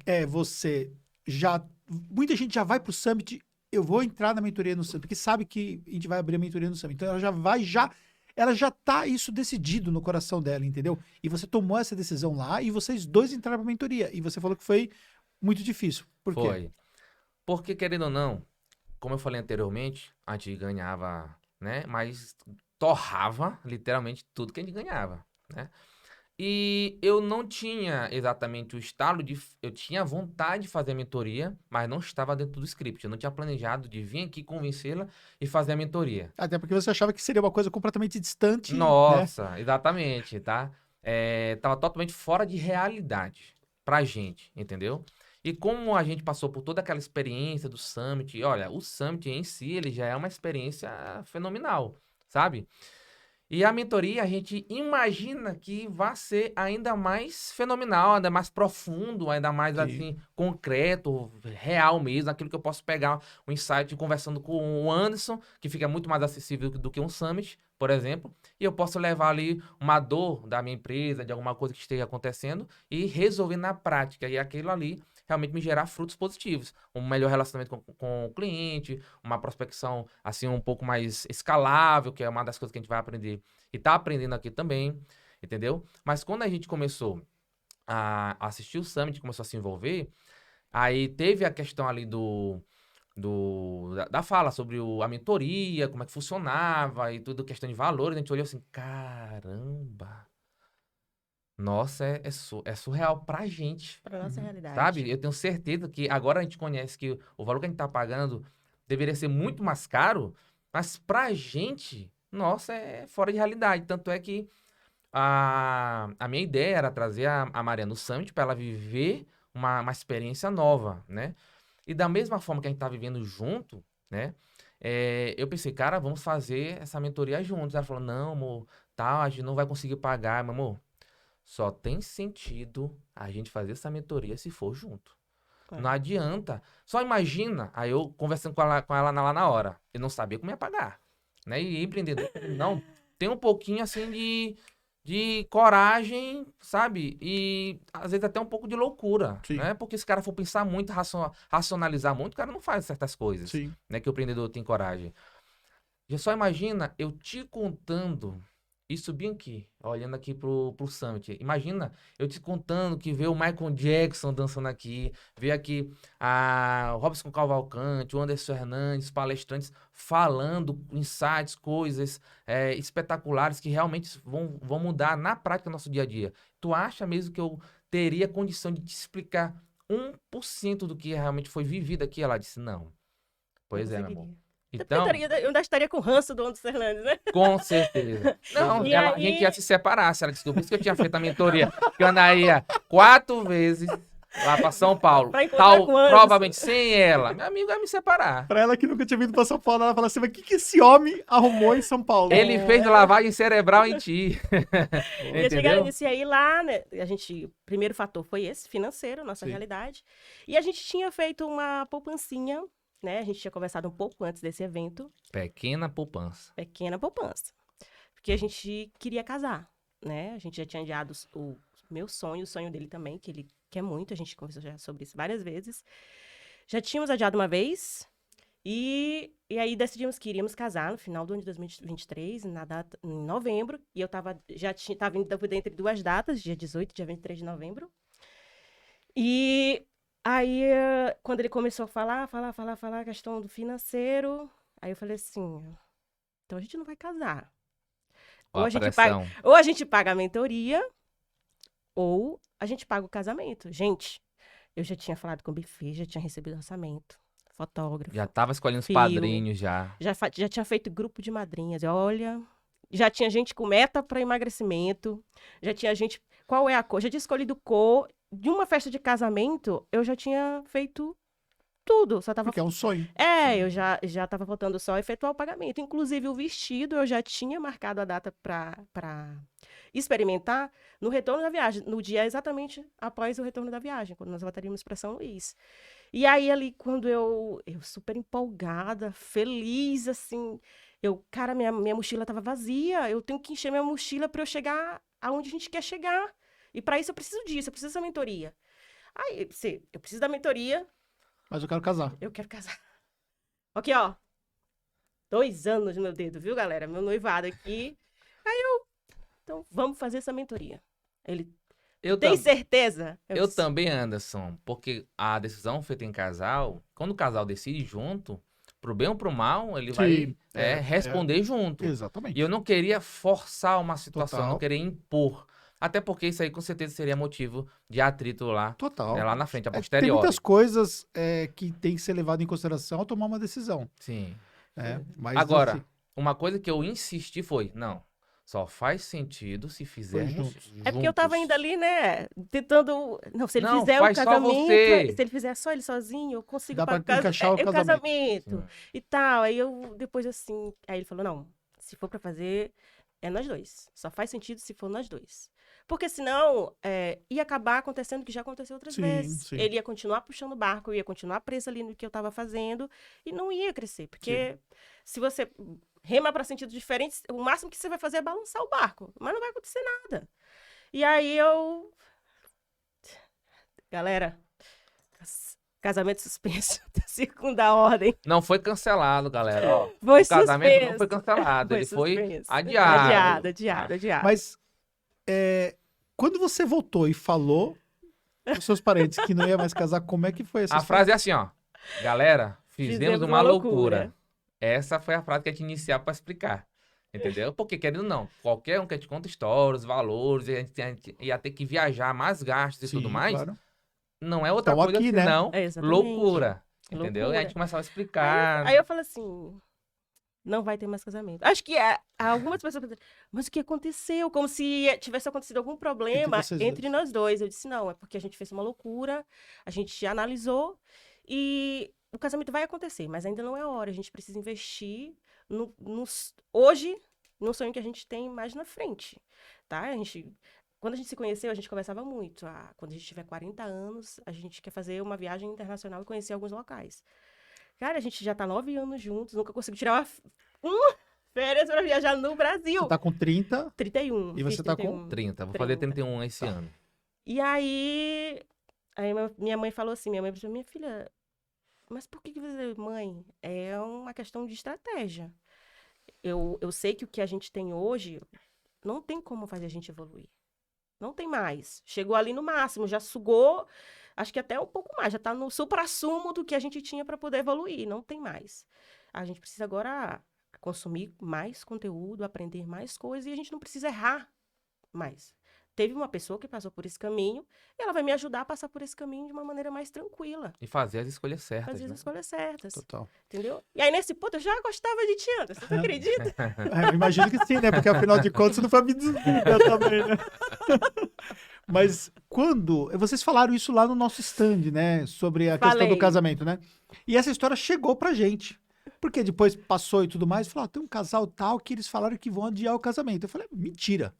é você já muita gente já vai pro Summit, eu vou entrar na mentoria no Summit, porque sabe que a gente vai abrir a mentoria no Summit. Então ela já tá isso decidido no coração dela, entendeu? E você tomou essa decisão lá e vocês dois entraram pra mentoria e você falou que foi muito difícil. Por quê? Foi. Porque, querendo ou não, como eu falei anteriormente, a gente ganhava, né? Mas torrava literalmente tudo que a gente ganhava, né? E eu não tinha exatamente o estalo de. Eu tinha vontade de fazer a mentoria, mas não estava dentro do script. Eu não tinha planejado de vir aqui convencê-la e fazer a mentoria. Até porque você achava que seria uma coisa completamente distante, né? Nossa, exatamente, tá? Tava totalmente fora de realidade pra gente, entendeu? E como a gente passou por toda aquela experiência do Summit, olha, o Summit em si, ele já é uma experiência fenomenal, sabe? E a mentoria, a gente imagina que vai ser ainda mais fenomenal, ainda mais profundo, ainda mais, Sim. assim, concreto, real mesmo, aquilo que eu posso pegar um insight conversando com o Anderson, que fica muito mais acessível do que um Summit, por exemplo, e eu posso levar ali uma dor da minha empresa, de alguma coisa que esteja acontecendo, e resolver na prática, e aquilo ali realmente me gerar frutos positivos. Um melhor relacionamento com o cliente, uma prospecção, assim, um pouco mais escalável, que é uma das coisas que a gente vai aprender e tá aprendendo aqui também, entendeu? Mas quando a gente começou a assistir o Summit, começou a se envolver, aí teve a questão ali da fala sobre a mentoria, como é que funcionava e tudo, questão de valores, a gente olhou assim, caramba, nossa, é surreal pra gente, Para nossa Uhum. realidade. sabe? Eu tenho certeza que agora a gente conhece que o valor que a gente tá pagando deveria ser muito mais caro, mas pra gente, nossa, é fora de realidade. Tanto é que a minha ideia era trazer a Maria no Summit para ela viver uma experiência nova, né? E da mesma forma que a gente tá vivendo junto, né? Eu pensei, cara, vamos fazer essa mentoria juntos. Ela falou, não, amor, tal, a gente não vai conseguir pagar, meu amor. Só tem sentido a gente fazer essa mentoria se for junto. É. Não adianta. Só imagina, aí eu conversando com ela lá na hora. Eu não sabia como ia pagar. Né? E empreendedor, não, tem um pouquinho assim de coragem, sabe? E às vezes até um pouco de loucura. Sim. Né? Porque se o cara for pensar muito, racionalizar muito, o cara não faz certas coisas. Sim. Né? Que o empreendedor tem coragem. Já só imagina eu te contando e subir aqui, olhando aqui pro Summit. Imagina, eu te contando que vê o Michael Jackson dançando aqui, vê aqui o Robson Cavalcante, o Anderson Hernandes, palestrantes falando insights, coisas espetaculares que realmente vão mudar na prática nosso dia a dia. Tu acha mesmo que eu teria condição de te explicar 1% do que realmente foi vivido aqui? Ela disse, não. Pois é, meu amor. conseguiria. Então, Eu ainda estaria com o ranço do Anderson Hernandes, né? com certeza. Não, E a aí- gente ia se separar se ela descobrisse que eu tinha feito a mentoria. Que eu andaria 4 vezes lá pra São Paulo. Pra encontrar com o Anderson. Provavelmente sem ela. Meu amigo ia me separar. Pra ela que nunca tinha vindo pra São Paulo, ela fala assim, mas o que esse homem arrumou em São Paulo? Ele fez lavagem cerebral em ti. Ia chegar Entendeu? nisso e aí lá, né? O primeiro fator foi esse, financeiro, nossa Sim. realidade. E a gente tinha feito uma poupancinha, né? A gente tinha conversado um pouco antes desse evento, Pequena poupança. pequena poupança. Porque a gente queria casar, né? A gente já tinha adiado o meu sonho, o sonho dele também, que ele quer muito, a gente conversou já sobre isso várias vezes. Já tínhamos adiado uma vez, e aí decidimos que iríamos casar no final do ano de 2023, em novembro, e eu tava indo entre duas datas, dia 18 e dia 23 de novembro. E aí, quando ele começou a falar a questão do financeiro, aí eu falei assim, então a gente não vai casar. Ó, Ou a a gente pressão. Ou a gente paga a mentoria, ou a gente paga o casamento. Gente, eu já tinha falado com o buffet, já tinha recebido orçamento, fotógrafo. Já tava escolhendo os Filme. padrinhos já. Já tinha feito grupo de madrinhas. E olha, já tinha gente com meta para emagrecimento. Já tinha gente. Qual é a cor? Já tinha escolhido cor. De uma festa de casamento, eu já tinha feito tudo. Só tava. Porque é um sonho. Eu já tava faltando só efetuar o pagamento. Inclusive, o vestido eu já tinha marcado a data para experimentar no retorno da viagem, no dia exatamente após o retorno da viagem, quando nós voltaríamos para São Luís. E aí, ali, quando eu super empolgada, feliz, assim, cara, minha mochila tava vazia, eu tenho que encher minha mochila para eu chegar aonde a gente quer chegar. E para isso eu preciso disso, eu preciso dessa mentoria. Aí, eu preciso da mentoria, Mas eu quero casar. eu quero casar. Aqui, ó. 2 anos no meu dedo, viu, galera? Meu noivado aqui. Então, vamos fazer essa mentoria. Ele Eu tem tam- certeza? Eu disse, também, Anderson, porque a decisão feita em casal, quando o casal decide junto, pro bem ou pro mal, ele vai Sim, responder junto. Exatamente. E eu não queria forçar uma situação, Total. não queria impor. Até porque isso aí com certeza seria motivo de atrito lá, Total. lá na frente, a Tem posteriori. muitas coisas que tem que ser levado em consideração ao tomar uma decisão. Sim. Né? Mas, Agora, assim, uma coisa que eu insisti foi, não, só faz sentido se fizermos juntos. É porque eu tava ainda ali, né? Tentando. Não, se ele Não, fizer o faz só casamento. você. Se ele fizer só ele sozinho, eu consigo Dá pra pagar encaixar o o casamento. Sim. E tal. Aí eu, depois assim. Aí ele falou: não, se for pra fazer, é nós dois. Só faz sentido se for nós dois. Porque senão ia acabar acontecendo o que já aconteceu outras Sim, vezes. sim. Ele ia continuar puxando o barco, eu ia continuar presa ali no que eu tava fazendo e não ia crescer. Porque se você rema para sentidos diferentes, o máximo que você vai fazer é balançar o barco, mas não vai acontecer nada. E aí eu. Galera, casamento suspenso da segunda ordem. Não foi cancelado, galera. Ó, Foi o casamento não suspenso. foi cancelado, ele foi suspenso. adiado. Adiado. Mas quando você voltou e falou pros seus parentes que não ia mais casar, como é que foi essa A frase é assim, ó. Galera, fizemos uma loucura. Essa foi a frase que a gente iniciar para explicar. Entendeu? Porque, querendo ou não, qualquer um que a gente conta histórias, valores, a gente ia ter que viajar, mais gastos e Sim, tudo mais. claro. Não é outra Então, coisa aqui, né? senão Exatamente. loucura. Entendeu? E a gente começava a explicar. Aí eu falo assim, não vai ter mais casamento. Acho que algumas pessoas pensam, mas o que aconteceu? Como se tivesse acontecido algum problema entre nós dois. Eu disse, não, é porque a gente fez uma loucura, a gente analisou e o casamento vai acontecer, mas ainda não é a hora. A gente precisa investir hoje no sonho que a gente tem mais na frente, tá? Quando a gente se conheceu, a gente conversava muito. Quando a gente tiver 40 anos, a gente quer fazer uma viagem internacional e conhecer alguns locais. Cara, a gente já tá 9 anos juntos, nunca conseguiu tirar uma férias para viajar no Brasil. Você tá com 30. 31. E você tá com 30. Vou fazer 31 esse ano. E aí minha mãe falou assim, minha filha, mas por que você... Mãe, é uma questão de estratégia. Eu sei que o que a gente tem hoje não tem como fazer a gente evoluir. Não tem mais. Chegou ali no máximo, já sugou, acho que até um pouco mais, já tá no suprassumo do que a gente tinha para poder evoluir. Não tem mais. A gente precisa agora consumir mais conteúdo, aprender mais coisas, e a gente não precisa errar mais. Teve uma pessoa que passou por esse caminho, e ela vai me ajudar a passar por esse caminho de uma maneira mais tranquila. E fazer as escolhas certas, Fazer as né? escolhas certas. Total. Entendeu? E aí, nesse ponto, eu já gostava de ti, Anderson. Você acredita? Eu imagino que sim, né? Porque afinal de contas não foi abduzida também, né? Mas quando... Vocês falaram isso lá no nosso stand, né? Sobre a questão do Falei. casamento, né? E essa história chegou pra gente. Porque depois passou e tudo mais, falou, tem um casal tal que eles falaram que vão adiar o casamento. Eu falei, mentira.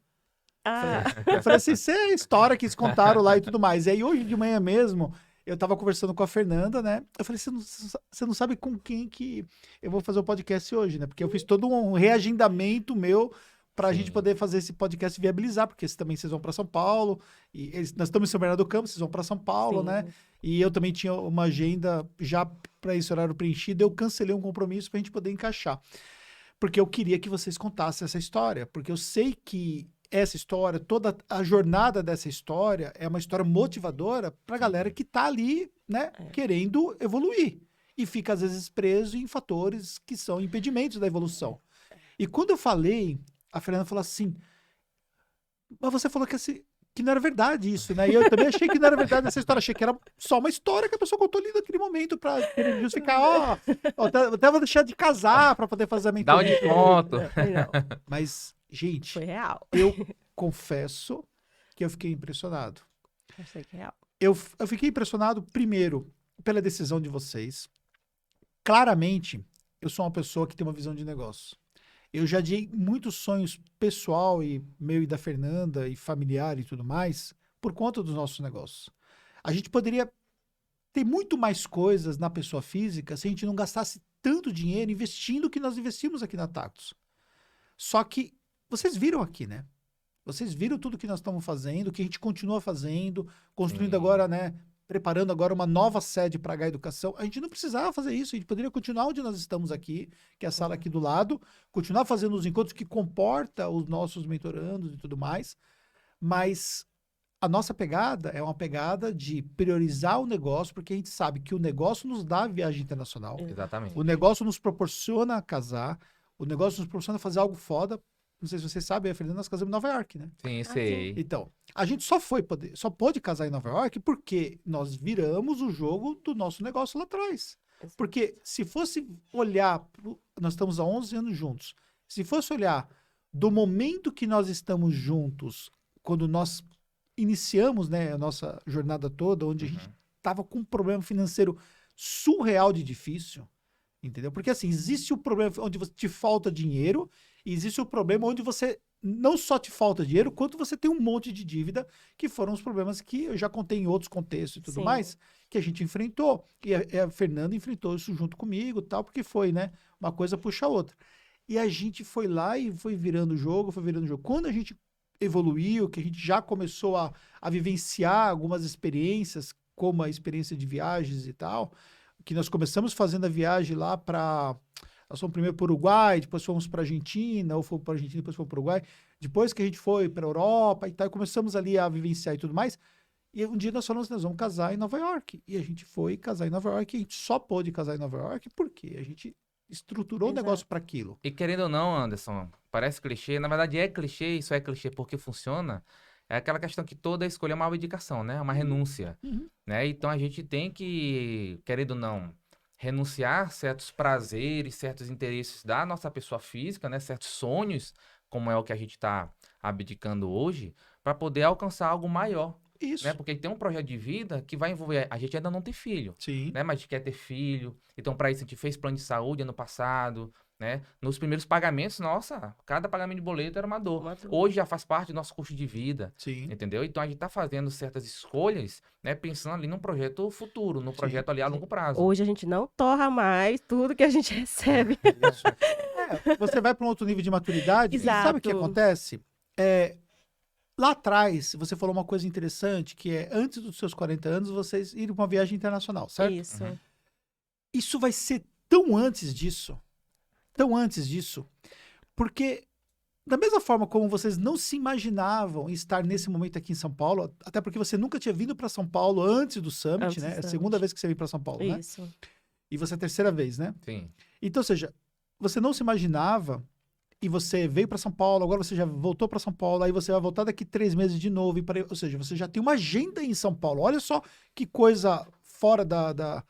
Ah, Eu falei assim, isso é história que eles contaram lá e tudo mais. E aí hoje de manhã mesmo, eu tava conversando com a Fernanda, né? Eu falei, você não sabe com quem que eu vou fazer o podcast hoje, né? Porque eu fiz todo um reagendamento meu pra gente Sim. poder fazer esse podcast viabilizar, porque também vocês vão pra São Paulo, e nós estamos em São Bernardo do Campo, vocês vão pra São Paulo, sim. né? E eu também tinha uma agenda já para esse horário preenchido, eu cancelei um compromisso pra gente poder encaixar. Porque eu queria que vocês contassem essa história, porque eu sei que essa história, toda a jornada dessa história é uma história motivadora pra galera que tá ali, né, querendo evoluir. E fica, às vezes, preso em fatores que são impedimentos da evolução. E quando eu falei, a Fernanda falou assim, mas você falou que não era verdade isso, né? E eu também achei que não era verdade essa história. Achei que era só uma história que a pessoa contou ali naquele momento pra querer justificar, até vou deixar de casar pra poder fazer a Dá um mentoria. desconto. Não, Mas, gente, foi real. eu confesso que eu fiquei impressionado. Achei que é real. Eu fiquei impressionado, primeiro, pela decisão de vocês. Claramente, eu sou uma pessoa que tem uma visão de negócio. Eu já adiei muitos sonhos pessoal e meu e da Fernanda e familiar e tudo mais por conta dos nossos negócios. A gente poderia ter muito mais coisas na pessoa física se a gente não gastasse tanto dinheiro investindo o que nós investimos aqui na Tactus. Só que vocês viram aqui, né? Vocês viram tudo que nós estamos fazendo, que a gente continua fazendo, construindo Sim. agora, né? Preparando agora uma nova sede para a Educação. A gente não precisava fazer isso, a gente poderia continuar onde nós estamos aqui, que é a sala aqui do lado, continuar fazendo os encontros que comporta os nossos mentorandos e tudo mais, mas a nossa pegada é uma pegada de priorizar o negócio, porque a gente sabe que o negócio nos dá viagem internacional, Exatamente. o negócio nos proporciona casar, o negócio nos proporciona fazer algo foda. Não sei se vocês sabem, a Fernanda, nós casamos em Nova York, né? Sim, sim. sei. Então, a gente só pôde casar em Nova York porque nós viramos o jogo do nosso negócio lá atrás. Porque se fosse olhar, nós estamos há 11 anos juntos, se fosse olhar do momento que nós estamos juntos, quando nós iniciamos, né, a nossa jornada toda, onde a gente estava com um problema financeiro surreal de difícil, entendeu? Porque assim, existe o problema onde te falta dinheiro, e existe o problema onde você não só te falta dinheiro, quanto você tem um monte de dívida, que foram os problemas que eu já contei em outros contextos e tudo Sim. mais, que a gente enfrentou. E a Fernanda enfrentou isso junto comigo, tal, porque foi, né? Uma coisa puxa a outra. E a gente foi lá e foi virando o jogo, foi virando o jogo. Quando a gente evoluiu, que a gente já começou a vivenciar algumas experiências, como a experiência de viagens e tal, que nós começamos fazendo a viagem lá para... Nós fomos primeiro para o Uruguai, depois fomos para a Argentina, ou fomos para a Argentina, depois fomos para o Uruguai. Depois que a gente foi para a Europa e tal, começamos ali a vivenciar e tudo mais. E um dia nós falamos, nós vamos casar em Nova York. E a gente foi casar em Nova York, e a gente só pôde casar em Nova York porque a gente estruturou o Exato. negócio para aquilo. E querendo ou não, Anderson, parece clichê, na verdade é clichê, isso é clichê porque funciona. É aquela questão que toda escolha é uma abdicação, né? Uma renúncia, né? Então a gente tem que, querendo ou não, renunciar certos prazeres, certos interesses da nossa pessoa física, né? Certos sonhos, como é o que a gente está abdicando hoje, para poder alcançar algo maior, Isso. né? Porque tem um projeto de vida que vai envolver, a gente ainda não tem filho, Sim. né? Mas a gente quer ter filho, então para isso a gente fez plano de saúde ano passado, né? Nos primeiros pagamentos, nossa, cada pagamento de boleto era uma dor. Uma dor. Hoje já faz parte do nosso custo de vida, Sim. entendeu? Então a gente tá fazendo certas escolhas, né? Pensando ali num projeto futuro, num projeto ali a longo prazo. Hoje a gente não torra mais tudo que a gente recebe. Isso. Você vai para um outro nível de maturidade e sabe o que Exato. acontece? Lá atrás, você falou uma coisa interessante, que é antes dos seus 40 anos, vocês irem para uma viagem internacional, certo? Isso. Isso vai ser tão antes disso, porque Da mesma forma como vocês não se imaginavam estar nesse momento aqui em São Paulo, até porque você nunca tinha vindo para São Paulo antes do Summit, Antes do né? É a Summit. segunda vez que você vem para São Paulo, né? Isso. E você é a terceira vez, né? Sim. Então, ou seja, você não se imaginava e você veio para São Paulo, agora você já voltou para São Paulo, aí você vai voltar daqui 3 meses de novo. Ou seja, você já tem uma agenda em São Paulo. Olha só que coisa fora da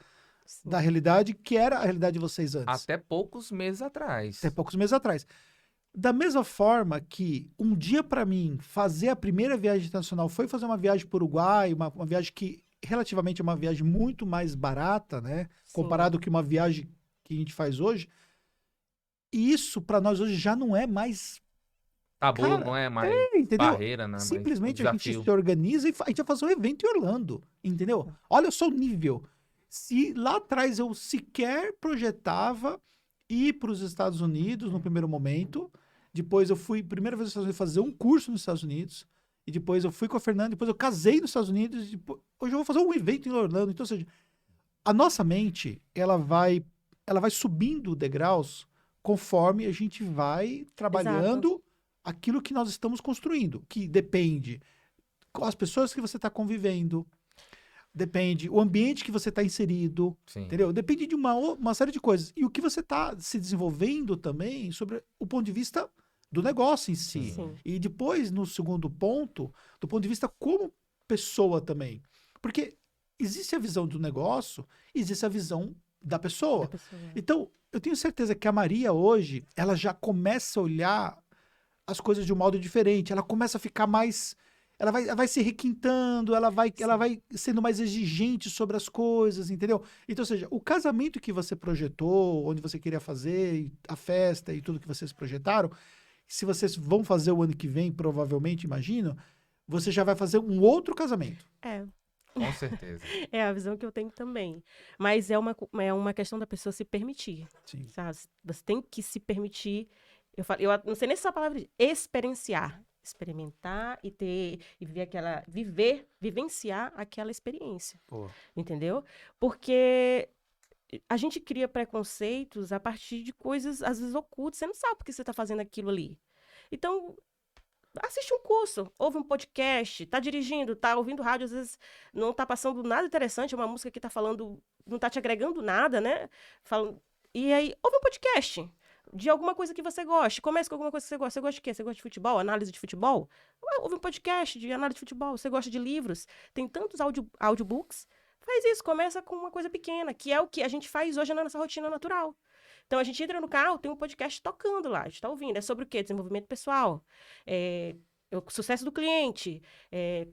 Sim. realidade que era a realidade de vocês antes. Até poucos meses atrás. Até poucos meses atrás. Da mesma forma que um dia para mim fazer a primeira viagem internacional foi fazer uma viagem para o Uruguai, uma viagem que relativamente é uma viagem muito mais barata, né? Sim. Comparado com uma viagem que a gente faz hoje. E isso para nós hoje já não é mais, Tabu, cara, não é mais entendeu? barreira, né? Mas Simplesmente um a gente desafio. se organiza e a gente vai fazer um evento em Orlando, entendeu? Olha só o nível. Se lá atrás eu sequer projetava ir para os Estados Unidos no primeiro momento, depois eu fui, primeira vez nos Estados Unidos, fazer um curso nos Estados Unidos, e depois eu fui com a Fernanda, depois eu casei nos Estados Unidos, e hoje eu vou fazer um evento em Orlando. Então, ou seja, a nossa mente, ela vai subindo degraus conforme a gente vai trabalhando aquilo que nós estamos construindo, que depende com as pessoas que você está convivendo, depende o ambiente que você está inserido, Sim. entendeu? Depende de uma série de coisas. E o que você está se desenvolvendo também sobre o ponto de vista do negócio em si. Sim. E depois, no segundo ponto, do ponto de vista como pessoa também. Porque existe a visão do negócio, existe a visão da pessoa. Da pessoa. Então, eu tenho certeza que a Maria hoje, ela já começa a olhar as coisas de um modo diferente. Ela começa a ficar mais... Ela vai se requintando, ela vai sendo mais exigente sobre as coisas, entendeu? Então, ou seja, o casamento que você projetou, onde você queria fazer, a festa e tudo que vocês projetaram, se vocês vão fazer o ano que vem, provavelmente, imagino, você já vai fazer um outro casamento. Com certeza. É a visão que eu tenho também. Mas é uma questão da pessoa se permitir, Sim. sabe? Você tem que se permitir. Eu não sei nem se essa palavra experienciar. Experimentar e vivenciar aquela experiência. Pô. Entendeu? Porque a gente cria preconceitos a partir de coisas, às vezes, ocultas. Você não sabe por que você está fazendo aquilo ali. Então, assiste um curso, ouve um podcast, tá dirigindo, tá ouvindo rádio, às vezes não tá passando nada interessante, é uma música que tá falando, não tá te agregando nada, né? E aí, ouve um podcast de alguma coisa que você goste. Comece com alguma coisa que você gosta. Você gosta de quê? Você gosta de futebol? Análise de futebol? Ouve um podcast de análise de futebol. Você gosta de livros? Tem tantos audiobooks. Faz isso, começa com uma coisa pequena, que é o que a gente faz hoje na nossa rotina natural. Então, a gente entra no carro, tem um podcast tocando lá, a gente tá ouvindo. É sobre o quê? Desenvolvimento pessoal, o sucesso do cliente,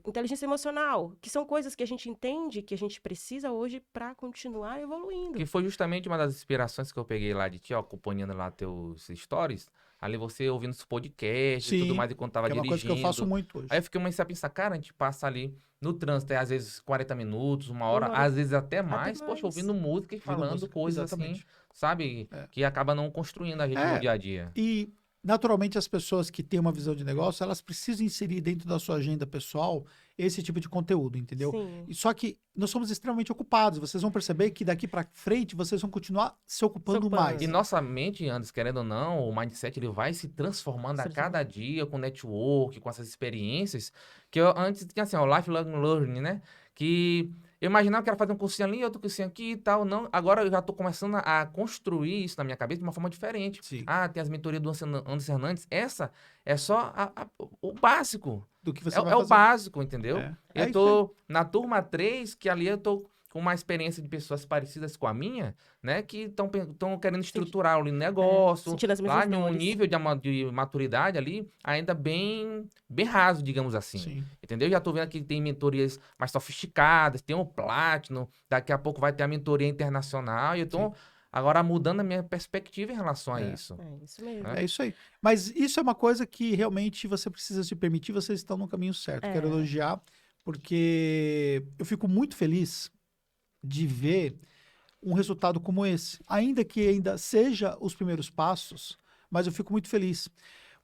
inteligência emocional, que são coisas que a gente entende que a gente precisa hoje para continuar evoluindo. Que foi justamente uma das inspirações que eu peguei lá de ti, ó, acompanhando lá teus stories. Ali você ouvindo os podcasts e Sim, tudo mais enquanto tava que é uma dirigindo. coisa que eu faço muito hoje. Aí eu fiquei comecei a pensar, cara, a gente passa ali no trânsito, às vezes 40 minutos, uma hora, Uma hora. às vezes até mais, mais. poxa, ouvindo música e falando música, coisas exatamente. assim, sabe? É. Que acaba não construindo a gente É. no dia a dia. E, naturalmente, as pessoas que têm uma visão de negócio, elas precisam inserir dentro da sua agenda pessoal esse tipo de conteúdo, entendeu? Sim. E só que nós somos extremamente ocupados. Vocês vão perceber que daqui para frente vocês vão continuar se ocupando mais. E nossa mente, Anderson, querendo ou não, o mindset ele vai se transformando a cada dia com network, com essas experiências. Que eu antes tinha assim, o lifelong learning, né? Que eu imaginava que era fazer um cursinho ali, outro cursinho aqui e tal. Não, agora eu já estou começando a construir isso na minha cabeça de uma forma diferente. Sim. Ah, tem as mentorias do Anderson Hernandes. Essa é só o básico. Do que você É vai o fazer. básico, entendeu? É Eu isso tô na turma 3, que ali eu tô com uma experiência de pessoas parecidas com a minha, né? Que estão querendo estruturar o negócio, sentindo as lá mesmas em um dores. nível de maturidade ali, ainda bem raso, digamos assim. Sim. Entendeu? Já tô vendo que tem mentorias mais sofisticadas, tem o Platinum, daqui a pouco vai ter a mentoria internacional, e eu tô agora mudando a minha perspectiva em relação a isso. É isso mesmo. É. É isso aí. Mas isso é uma coisa que realmente você precisa se permitir, vocês estão no caminho certo. É. Quero elogiar, porque eu fico muito feliz de ver um resultado como esse. Ainda que ainda seja os primeiros passos, mas eu fico muito feliz.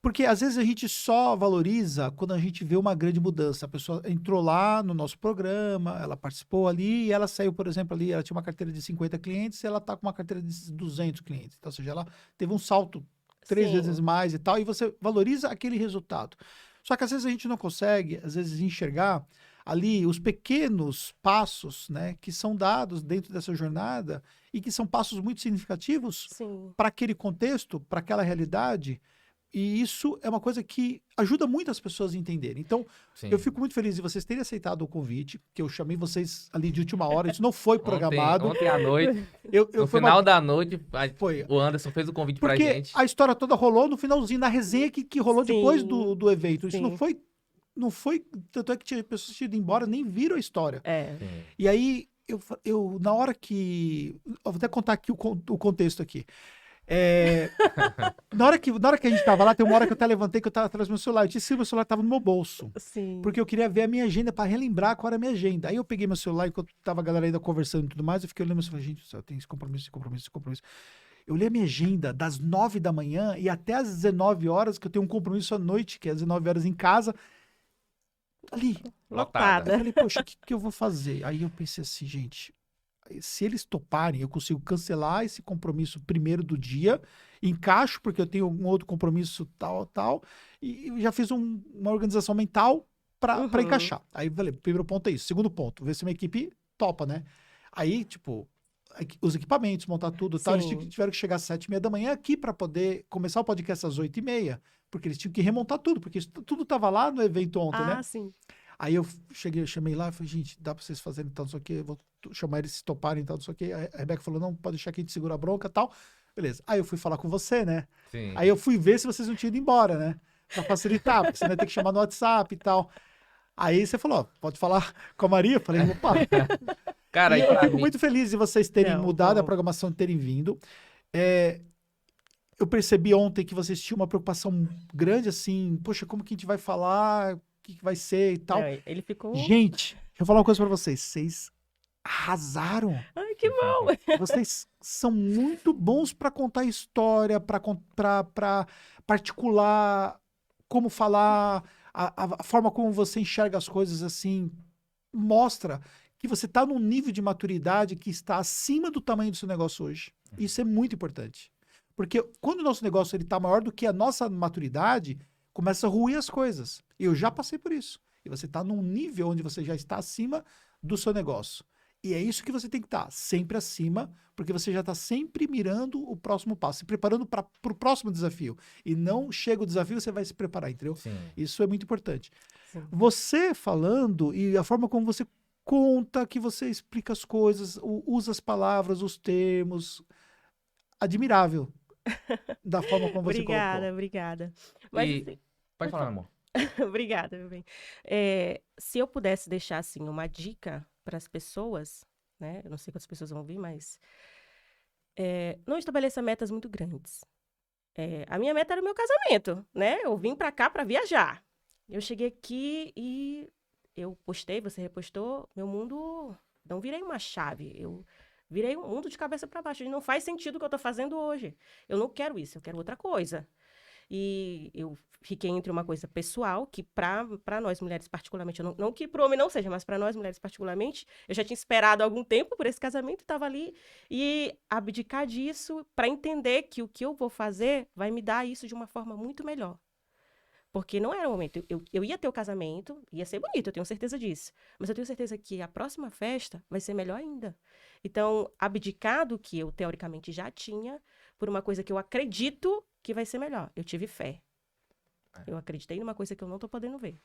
Porque às vezes a gente só valoriza quando a gente vê uma grande mudança. A pessoa entrou lá no nosso programa, ela participou ali e ela saiu, por exemplo, ali, ela tinha uma carteira de 50 clientes e ela está com uma carteira de 200 clientes. Então, ou seja, ela teve um salto três Sim. vezes mais e tal, e você valoriza aquele resultado. Só que às vezes a gente não consegue, às vezes, enxergar ali os pequenos passos, né, que são dados dentro dessa jornada e que são passos muito significativos Sim. para aquele contexto, para aquela realidade. E isso é uma coisa que ajuda muito as pessoas a entenderem. Então, Sim. eu fico muito feliz de vocês terem aceitado o convite, que eu chamei vocês ali de última hora. Isso não foi programado. Ontem à noite, Eu no foi final da noite, Foi. o Anderson fez o convite pra Porque gente. a história toda rolou no finalzinho, na resenha que rolou Sim, depois do evento. Isso sim. não foi. Tanto é que tinha pessoas que tinham ido embora, nem viram a história. É. Sim. E aí, eu na hora que. Eu vou até contar aqui o contexto aqui. Na hora que a gente tava lá, tem uma hora que eu até levantei que eu tava atrás do meu celular. Eu disse que meu celular tava no meu bolso. Sim. Porque eu queria ver a minha agenda para relembrar qual era a minha agenda. Aí eu peguei meu celular, enquanto tava a galera ainda conversando e tudo mais, eu fiquei olhando e falei, gente, eu tenho esse compromisso, esse compromisso, esse compromisso. Eu li a minha agenda das 9 da manhã e até às 19 horas, que eu tenho um compromisso à noite, que é às 19 horas em casa. Ali. Lotada. Eu falei, poxa, o que eu vou fazer? Aí eu pensei assim, gente, se eles toparem, eu consigo cancelar esse compromisso primeiro do dia, encaixo, porque eu tenho um outro compromisso tal, e eu já fiz uma organização mental para Uhum. encaixar. Aí eu falei, primeiro ponto é isso. Segundo ponto, ver se minha equipe topa, né? Aí, tipo, os equipamentos, montar tudo e tal, eles Sim. tiveram que chegar às 7h30 da manhã aqui para poder começar o podcast às 8h30, porque eles tinham que remontar tudo, porque isso tudo tava lá no evento ontem, né? Sim. Aí eu chamei lá e falei, gente, dá pra vocês fazerem tal, não sei o quê, eu vou chamar eles se toparem tal, não sei o quê. A Rebeca falou, não, pode deixar que a gente segura a bronca e tal. Beleza. Aí eu fui falar com você, né? Sim. Aí eu fui ver se vocês não tinham ido embora, né? Pra facilitar, porque você vai ter que chamar no WhatsApp e tal. Aí você falou, ó, pode falar com a Maria? Eu falei, opa. Cara, E e eu pra fico mim, muito feliz de vocês terem Não, mudado a bom. programação, de terem vindo. Eu percebi ontem que vocês tinham uma preocupação grande, assim, poxa, como que a gente vai falar, o que vai ser e tal. Não, ele ficou. Gente, deixa eu falar uma coisa pra vocês. Vocês arrasaram. Ai, que bom! Vocês são muito bons pra contar história, pra particular, como falar, a forma como você enxerga as coisas, assim, mostra que você tá num nível de maturidade que está acima do tamanho do seu negócio hoje. Isso é muito importante. Porque quando o nosso negócio ele tá maior do que a nossa maturidade, começa a ruir as coisas. Eu já passei por isso. E você tá num nível onde você já está acima do seu negócio. E é isso que você tem que estar, sempre acima, porque você já está sempre mirando o próximo passo, se preparando para o próximo desafio. E não chega o desafio, você vai se preparar, entendeu? sim. Isso é muito importante. Sim. Você falando e a forma como você conta, que você explica as coisas, usa as palavras, os termos, admirável da forma como você Obrigada, colocou. obrigada. Mas, E assim, pode falar, amor. obrigada, meu bem. Se eu pudesse deixar, assim, uma dica para as pessoas, né? Eu não sei quantas pessoas vão ouvir, mas não estabeleça metas muito grandes. A minha meta era o meu casamento, né? Eu vim para cá para viajar. Eu cheguei aqui e eu postei, você repostou, meu mundo, não virei uma chave, eu virei um mundo de cabeça para baixo. E não faz sentido o que eu tô fazendo hoje. Eu não quero isso, eu quero outra coisa. E eu fiquei entre uma coisa pessoal, que para nós mulheres particularmente, não que para o homem não seja, mas para nós mulheres particularmente, eu já tinha esperado algum tempo por esse casamento, estava ali, e abdicar disso para entender que o que eu vou fazer vai me dar isso de uma forma muito melhor. Porque não era o momento. Eu ia ter o casamento, ia ser bonito, eu tenho certeza disso. Mas eu tenho certeza que a próxima festa vai ser melhor ainda. Então, abdicar do que eu teoricamente já tinha, por uma coisa que eu acredito que vai ser melhor. Eu tive fé. Eu acreditei numa coisa que eu não estou podendo ver.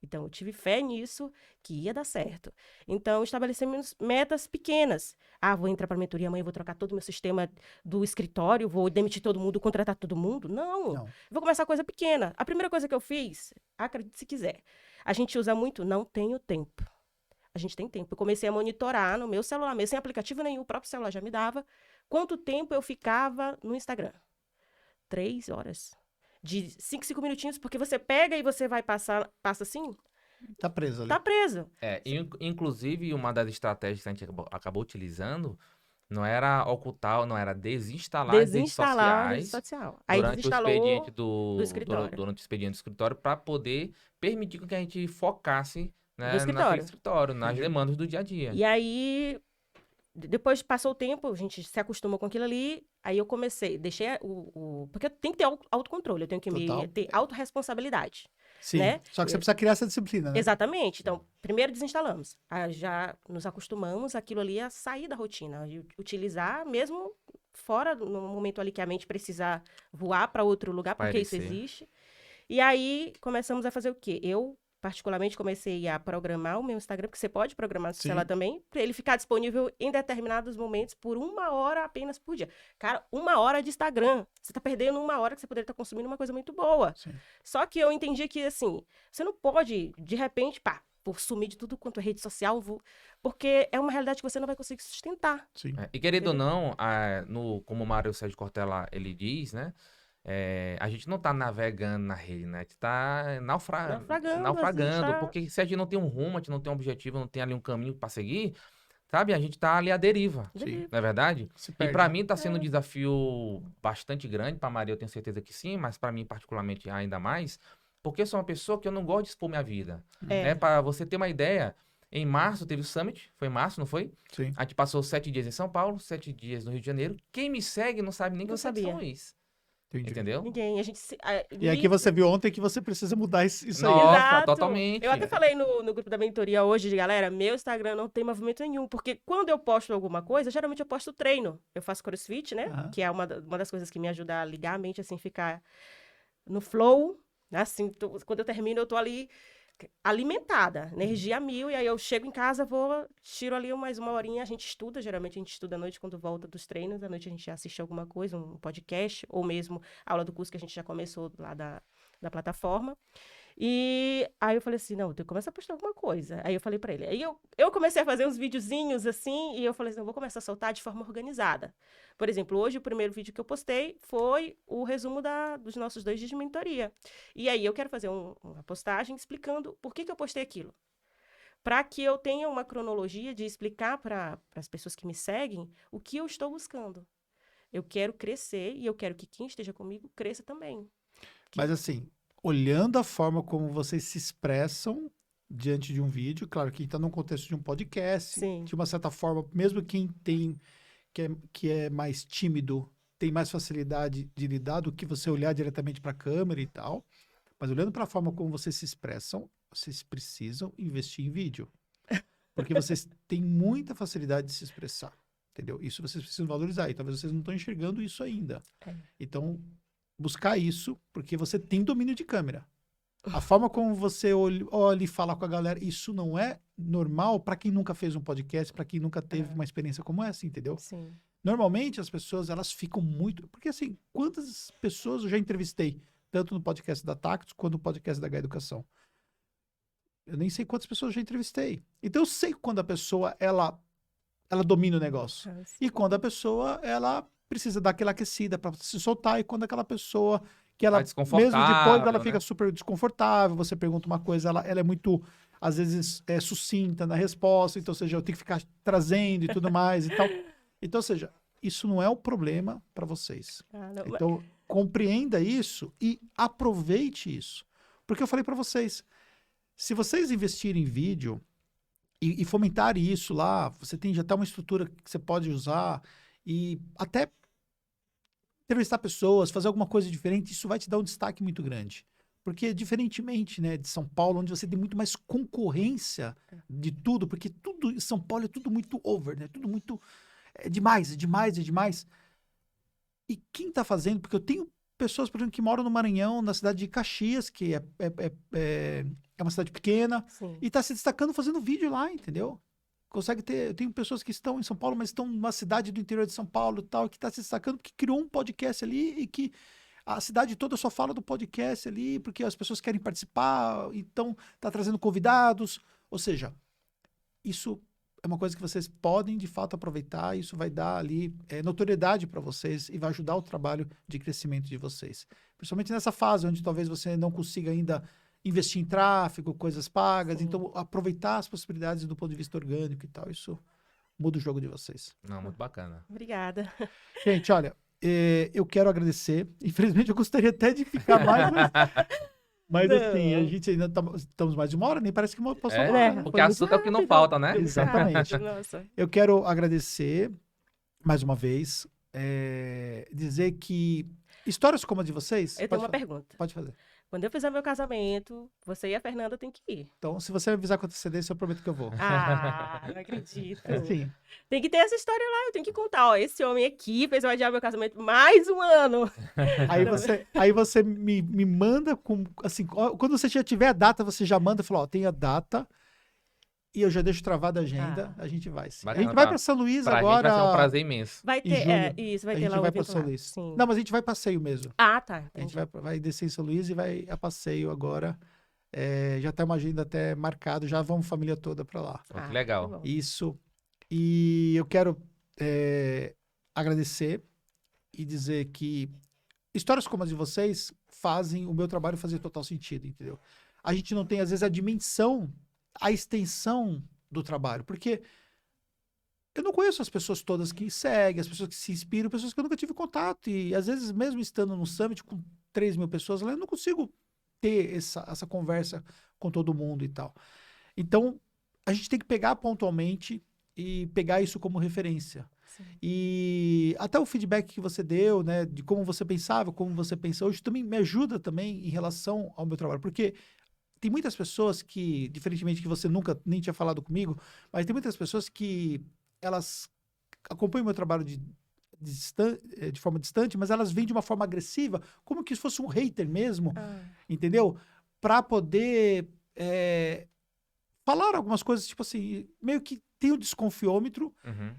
Então, eu tive fé nisso, que ia dar certo. Então, estabelecemos metas pequenas. Vou entrar para a mentoria amanhã, vou trocar todo o meu sistema do escritório, vou demitir todo mundo, contratar todo mundo. Não. Vou começar coisa pequena. A primeira coisa que eu fiz, acredite se quiser, a gente usa muito, não tenho tempo. A gente tem tempo. Eu comecei a monitorar no meu celular, mesmo sem aplicativo nenhum, o próprio celular já me dava, quanto tempo eu ficava no Instagram. 3 horas. De 5 minutinhos, porque você pega e você vai passa assim, Tá preso ali. tá preso. Inclusive, uma das estratégias que a gente acabou utilizando não era ocultar, não era desinstalar as redes Desinstalar a rede sociais social. Aí durante o desinstalou expediente do escritório. durante o expediente do escritório para poder permitir que a gente focasse, né, Do escritório. naquele escritório, nas demandas do dia a dia. E aí, depois passou o tempo, a gente se acostumou com aquilo ali, aí eu comecei, deixei porque eu tenho que ter autocontrole, eu tenho que Total. ter autorresponsabilidade, Sim. né? Só que você precisa criar essa disciplina, né? Exatamente. Então, primeiro desinstalamos. Aí já nos acostumamos aquilo ali a sair da rotina, e utilizar mesmo fora, no momento ali que a mente precisa voar para outro lugar, porque isso Espairecer. existe. E aí começamos a fazer o quê? Eu, particularmente, comecei a programar o meu Instagram, porque você pode programar no seu Sim. celular também, para ele ficar disponível em determinados momentos por 1 hora apenas por dia. Cara, 1 hora de Instagram. Você tá perdendo 1 hora que você poderia estar consumindo uma coisa muito boa. Sim. Só que eu entendi que, assim, você não pode, de repente, por sumir de tudo quanto é rede social, porque é uma realidade que você não vai conseguir sustentar. Sim. E querendo ou não, como o Mário Sérgio Cortella, ele diz, né? A gente não tá navegando na rede, né? A gente tá naufragando, tá- porque se a gente não tem um rumo, a gente não tem um objetivo, não tem ali um caminho pra seguir, sabe? A gente tá ali à deriva, Sim. não é verdade? Se E perde, pra né? mim tá sendo um desafio bastante grande, pra Maria eu tenho certeza que sim, mas pra mim particularmente ainda mais, porque eu sou uma pessoa que eu não gosto de expor minha vida, né? Pra você ter uma ideia, em março teve o Summit, foi em março, não foi? Sim. A gente passou 7 dias em São Paulo, 7 dias no Rio de Janeiro. Quem me segue não sabe nem que Não eu sou de São sabia. Luís. Entendi. Entendeu? Ninguém, a gente... E aqui você viu ontem que você precisa mudar isso aí. Nossa, Exato. totalmente. Eu até falei no grupo da mentoria hoje, de galera, meu Instagram não tem movimento nenhum, porque quando eu posto alguma coisa, geralmente eu posto treino. Eu faço crossfit, né? Aham. Que é uma das coisas que me ajuda a ligar a mente, assim, ficar no flow, assim, quando eu termino, eu tô ali alimentada, energia a mil, e aí eu chego em casa, tiro ali mais 1 horinha, a gente estuda, geralmente a gente estuda à noite quando volta dos treinos, à noite a gente assiste alguma coisa, um podcast, ou mesmo a aula do curso que a gente já começou lá da plataforma. E aí eu falei assim, não, eu tenho que começar a postar alguma coisa. Aí eu falei pra ele. Aí eu comecei a fazer uns videozinhos assim, e eu falei assim, eu vou começar a soltar de forma organizada. Por exemplo, hoje o primeiro vídeo que eu postei foi o resumo dos nossos 2 dias de mentoria. E aí eu quero fazer uma postagem explicando por que eu postei aquilo. Para que eu tenha uma cronologia de explicar para as pessoas que me seguem o que eu estou buscando. Eu quero crescer e eu quero que quem esteja comigo cresça também. Mas assim, olhando a forma como vocês se expressam diante de um vídeo, claro que está num contexto de um podcast, Sim. de uma certa forma, mesmo quem que é mais tímido tem mais facilidade de lidar do que você olhar diretamente para a câmera e tal. Mas olhando para a forma como vocês se expressam, vocês precisam investir em vídeo. Porque vocês têm muita facilidade de se expressar, entendeu? Isso vocês precisam valorizar. E talvez vocês não estão enxergando isso ainda. Então, buscar isso, porque você tem domínio de câmera. A forma como você olha e fala com a galera, isso não é normal para quem nunca fez um podcast, para quem nunca teve uma experiência como essa, entendeu? Sim. Normalmente as pessoas, elas ficam muito... Porque assim, quantas pessoas eu já entrevistei, tanto no podcast da Tactus quanto no podcast da H Educação? Eu nem sei quantas pessoas eu já entrevistei. Então eu sei quando a pessoa, ela domina o negócio. E quando a pessoa, ela precisa dar aquela aquecida para se soltar, e quando aquela pessoa que ela, mesmo depois, ela fica super desconfortável, você pergunta uma coisa, ela é muito, às vezes, sucinta na resposta, então, ou seja, eu tenho que ficar trazendo e tudo mais e tal. Então, ou seja, isso não é um problema para vocês. Então, compreenda isso e aproveite isso. Porque eu falei para vocês, se vocês investirem em vídeo e fomentarem isso lá, você tem já tá uma estrutura que você pode usar e até entrevistar pessoas, fazer alguma coisa diferente, isso vai te dar um destaque muito grande. Porque, diferentemente, né, de São Paulo, onde você tem muito mais concorrência de tudo, porque tudo em São Paulo é tudo muito over, né? Tudo muito... É demais, é demais, é demais. E quem tá fazendo... Porque eu tenho pessoas, por exemplo, que moram no Maranhão, na cidade de Caxias, que é uma cidade pequena, Sim. e tá se destacando fazendo vídeo lá, entendeu? Consegue ter... Eu tenho pessoas que estão em São Paulo, mas estão numa cidade do interior de São Paulo e tal, que tá se destacando porque criou um podcast ali e que a cidade toda só fala do podcast ali, porque as pessoas querem participar, então tá trazendo convidados. Ou seja, isso é uma coisa que vocês podem, de fato, aproveitar. Isso vai dar ali notoriedade para vocês e vai ajudar o trabalho de crescimento de vocês. Principalmente nessa fase onde talvez você não consiga ainda investir em tráfego, coisas pagas. Sim. Então, aproveitar as possibilidades do ponto de vista orgânico e tal, isso muda o jogo de vocês. Não, muito bacana. Obrigada. Gente, olha, eu quero agradecer. Infelizmente, eu gostaria até de ficar mais, Mas assim, a Não. gente ainda estamos mais de uma hora, nem parece que passou É, uma hora, né? porque Foi assunto é o que não rápido. falta, né? Exatamente. Nossa. Eu quero agradecer mais uma vez, dizer que histórias como a de vocês, Eu tenho uma pergunta. pode fazer. Quando eu fizer meu casamento, você e a Fernanda tem que ir. Então, se você avisar com antecedência, eu prometo que eu vou. Ah, não acredito. Sim. Tem que ter essa história lá, eu tenho que contar, ó, esse homem aqui fez eu adiar meu casamento mais um ano. Aí você me manda com, assim, quando você já tiver a data, você já manda e fala, ó, tem a data e eu já deixo travada a agenda, a gente vai sim. A Bacana, gente vai para São Luís Pra agora. gente vai ser um prazer imenso. Vai Em ter, julho, isso, vai a ter gente lá o vai para evento São lá. Luís. Sim. Não, mas a gente vai passeio mesmo. Ah, tá, A gente entendi. vai descer em São Luís e vai a passeio agora. Já tá uma agenda até marcada, já vamos família toda para lá. Pô, que legal. bom. Isso. E eu quero agradecer e dizer que histórias como as de vocês fazem o meu trabalho fazer total sentido, entendeu? A gente não tem, às vezes, a dimensão, a extensão do trabalho, porque eu não conheço as pessoas todas que seguem, as pessoas que se inspiram, pessoas que eu nunca tive contato, e às vezes, mesmo estando no Summit com 3 mil pessoas lá, eu não consigo ter essa conversa com todo mundo e tal. Então, a gente tem que pegar pontualmente e pegar isso como referência. Sim. E até o feedback que você deu, né, de como você pensava, como você pensa hoje, também me ajuda também em relação ao meu trabalho, porque tem muitas pessoas que, diferentemente que você nunca nem tinha falado comigo, mas tem muitas pessoas que elas acompanham o meu trabalho de forma distante, mas elas vêm de uma forma agressiva, como que se fosse um hater mesmo, entendeu? Para poder falar algumas coisas, tipo assim, meio que tem o desconfiômetro. Uhum.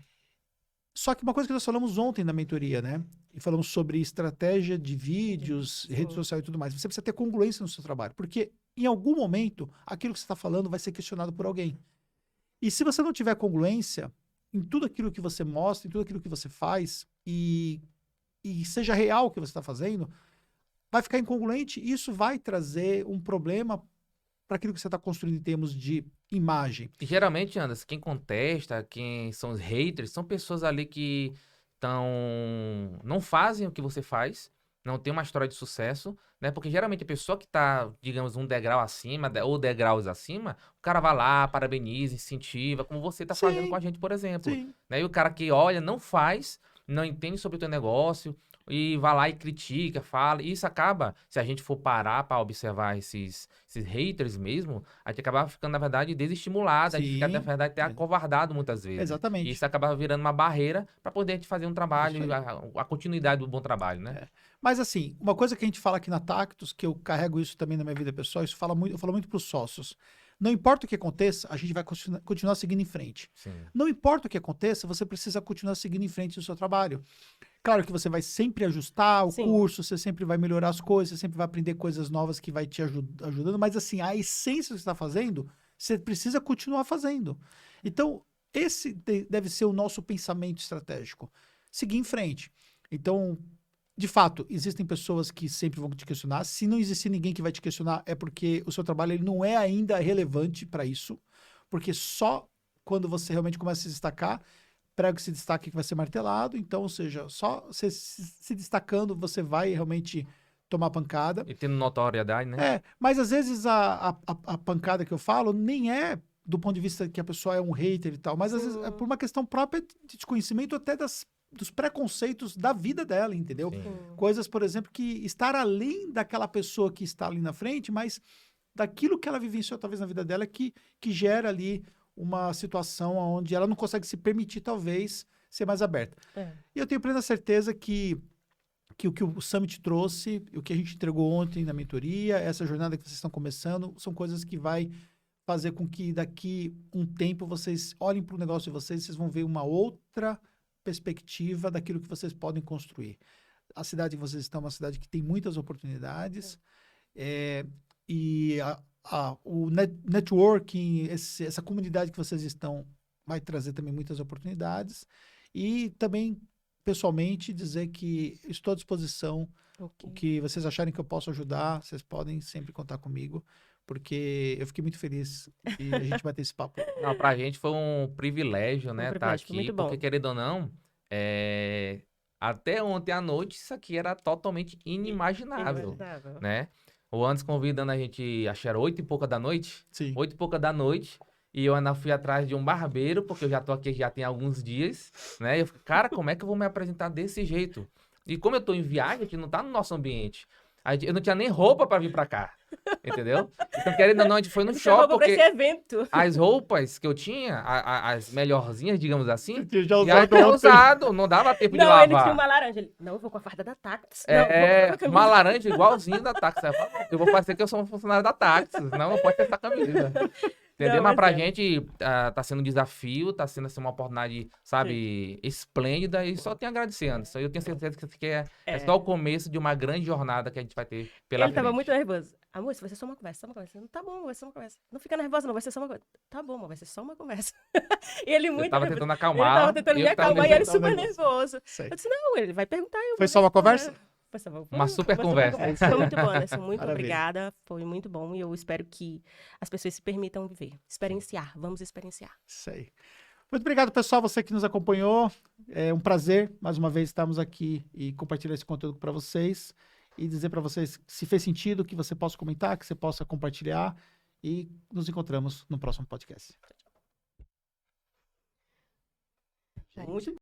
Só que uma coisa que nós falamos ontem na mentoria, né? E falamos sobre estratégia de vídeos, Sim. rede social e tudo mais. Você precisa ter congruência no seu trabalho, porque em algum momento aquilo que você está falando vai ser questionado por alguém. E se você não tiver congruência em tudo aquilo que você mostra, em tudo aquilo que você faz, e seja real o que você está fazendo, vai ficar incongruente e isso vai trazer um problema para aquilo que você está construindo em termos de imagem. E geralmente, Anderson, quem contesta, quem são os haters, são pessoas ali que não fazem o que você faz, não tem uma história de sucesso, né? Porque geralmente a pessoa que tá, digamos, um degrau acima, ou degraus acima, o cara vai lá, parabeniza, incentiva, como você tá fazendo com a gente, por exemplo. Sim. Né? E o cara que olha, não faz, não entende sobre o teu negócio, e vai lá e critica, fala. E isso acaba, se a gente for parar para observar esses haters mesmo, a gente acaba ficando, na verdade, desestimulado, a gente fica, na Sim. verdade, até acovardado muitas vezes. Exatamente. E isso acaba virando uma barreira para poder a gente fazer um trabalho, Isso a continuidade do bom trabalho, né? Mas assim, uma coisa que a gente fala aqui na Tactus, que eu carrego isso também na minha vida pessoal, eu falo muito para os sócios. Não importa o que aconteça, a gente vai continuar seguindo em frente. Sim. Não importa o que aconteça, você precisa continuar seguindo em frente no seu trabalho. Claro que você vai sempre ajustar o Sim. curso, você sempre vai melhorar as coisas, você sempre vai aprender coisas novas que vai te ajudando, mas assim, a essência que você está fazendo, você precisa continuar fazendo. Então, esse deve ser o nosso pensamento estratégico. Seguir em frente. Então, de fato, existem pessoas que sempre vão te questionar. Se não existir ninguém que vai te questionar, é porque o seu trabalho ele não é ainda relevante para isso. Porque só quando você realmente começa a se destacar, prega esse destaque que vai ser martelado. Então, ou seja, só você se destacando, você vai realmente tomar pancada. E tendo notoriedade, né? Mas às vezes a pancada que eu falo nem é do ponto de vista que a pessoa é um hater e tal, mas às vezes é por uma questão própria de desconhecimento até dos preconceitos da vida dela, entendeu? Sim. Coisas, por exemplo, que estar além daquela pessoa que está ali na frente, mas daquilo que ela vivenciou talvez na vida dela que gera ali uma situação onde ela não consegue se permitir, talvez, ser mais aberta. E eu tenho plena certeza que o que o Summit trouxe, o que a gente entregou ontem na mentoria, essa jornada que vocês estão começando, são coisas que vai fazer com que daqui um tempo vocês olhem para o negócio de vocês vão ver uma outra perspectiva daquilo que vocês podem construir. A cidade que vocês estão é uma cidade que tem muitas oportunidades e o networking, essa comunidade que vocês estão vai trazer também muitas oportunidades e também pessoalmente dizer que estou à disposição. O que vocês acharem que eu posso ajudar, vocês podem sempre contar comigo, porque eu fiquei muito feliz de a gente bater esse papo. Não, pra gente foi um privilégio, né, estar privilégio, foi aqui, muito bom. porque querendo ou não, até ontem à noite isso aqui era totalmente inimaginável, né? O Anderson convidando a gente, acho que era 8 e pouca da noite. Sim. 8 e pouca da noite. E eu ainda fui atrás de um barbeiro, porque eu já tô aqui já tem alguns dias, né? E eu fiquei, cara, como é que eu vou me apresentar desse jeito? E como eu tô em viagem, a gente não tá no nosso ambiente. Eu não tinha nem roupa pra vir pra cá, entendeu? Então, querendo ou não, a gente foi no Você shopping, roubou pra esse porque evento. as roupas que eu tinha, as melhorzinhas, digamos assim, Que já já usado tinha ontem. usado, não dava tempo de Não, ele tinha lavar. uma laranja. Ele, não, eu vou com a farda da Tactus. Uma laranja igualzinho da Táxi. Eu vou parecer que eu sou um funcionário da Táxi, senão não pode ter essa camisa. Entendeu? Não, Mas mas pra é. gente tá sendo um desafio, tá sendo assim, uma oportunidade, sabe, esplêndida e só tenho a agradecer, Anderson. Eu tenho certeza que isso aqui é só o começo de uma grande jornada que a gente vai ter pela Ele frente. tava muito nervoso. Amor, isso vai ser só uma conversa, só uma conversa. Tá bom, vai ser só uma conversa. Não fica nervosa, não, vai ser só uma conversa. Tá bom, amor, vai ser só uma conversa. E ele Eu muito tava nervoso. tentando Ele acalmar. tava tentando me eu que tava acalmar e ele nervoso. super nervoso. Sei. Eu disse, não, ele vai perguntar. Eu Foi vou só uma responder. conversa? Foi só Uma super conversa. Foi muito bom, Anderson. Muito Maravilha. obrigada. Foi muito bom. E eu espero que as pessoas se permitam viver. Experienciar. Vamos experienciar. Isso aí. Muito obrigado, pessoal, você que nos acompanhou. É um prazer, mais uma vez, estarmos aqui e compartilhar esse conteúdo para vocês. E dizer para vocês que se fez sentido, que você possa comentar, que você possa compartilhar. E nos encontramos no próximo podcast. Muito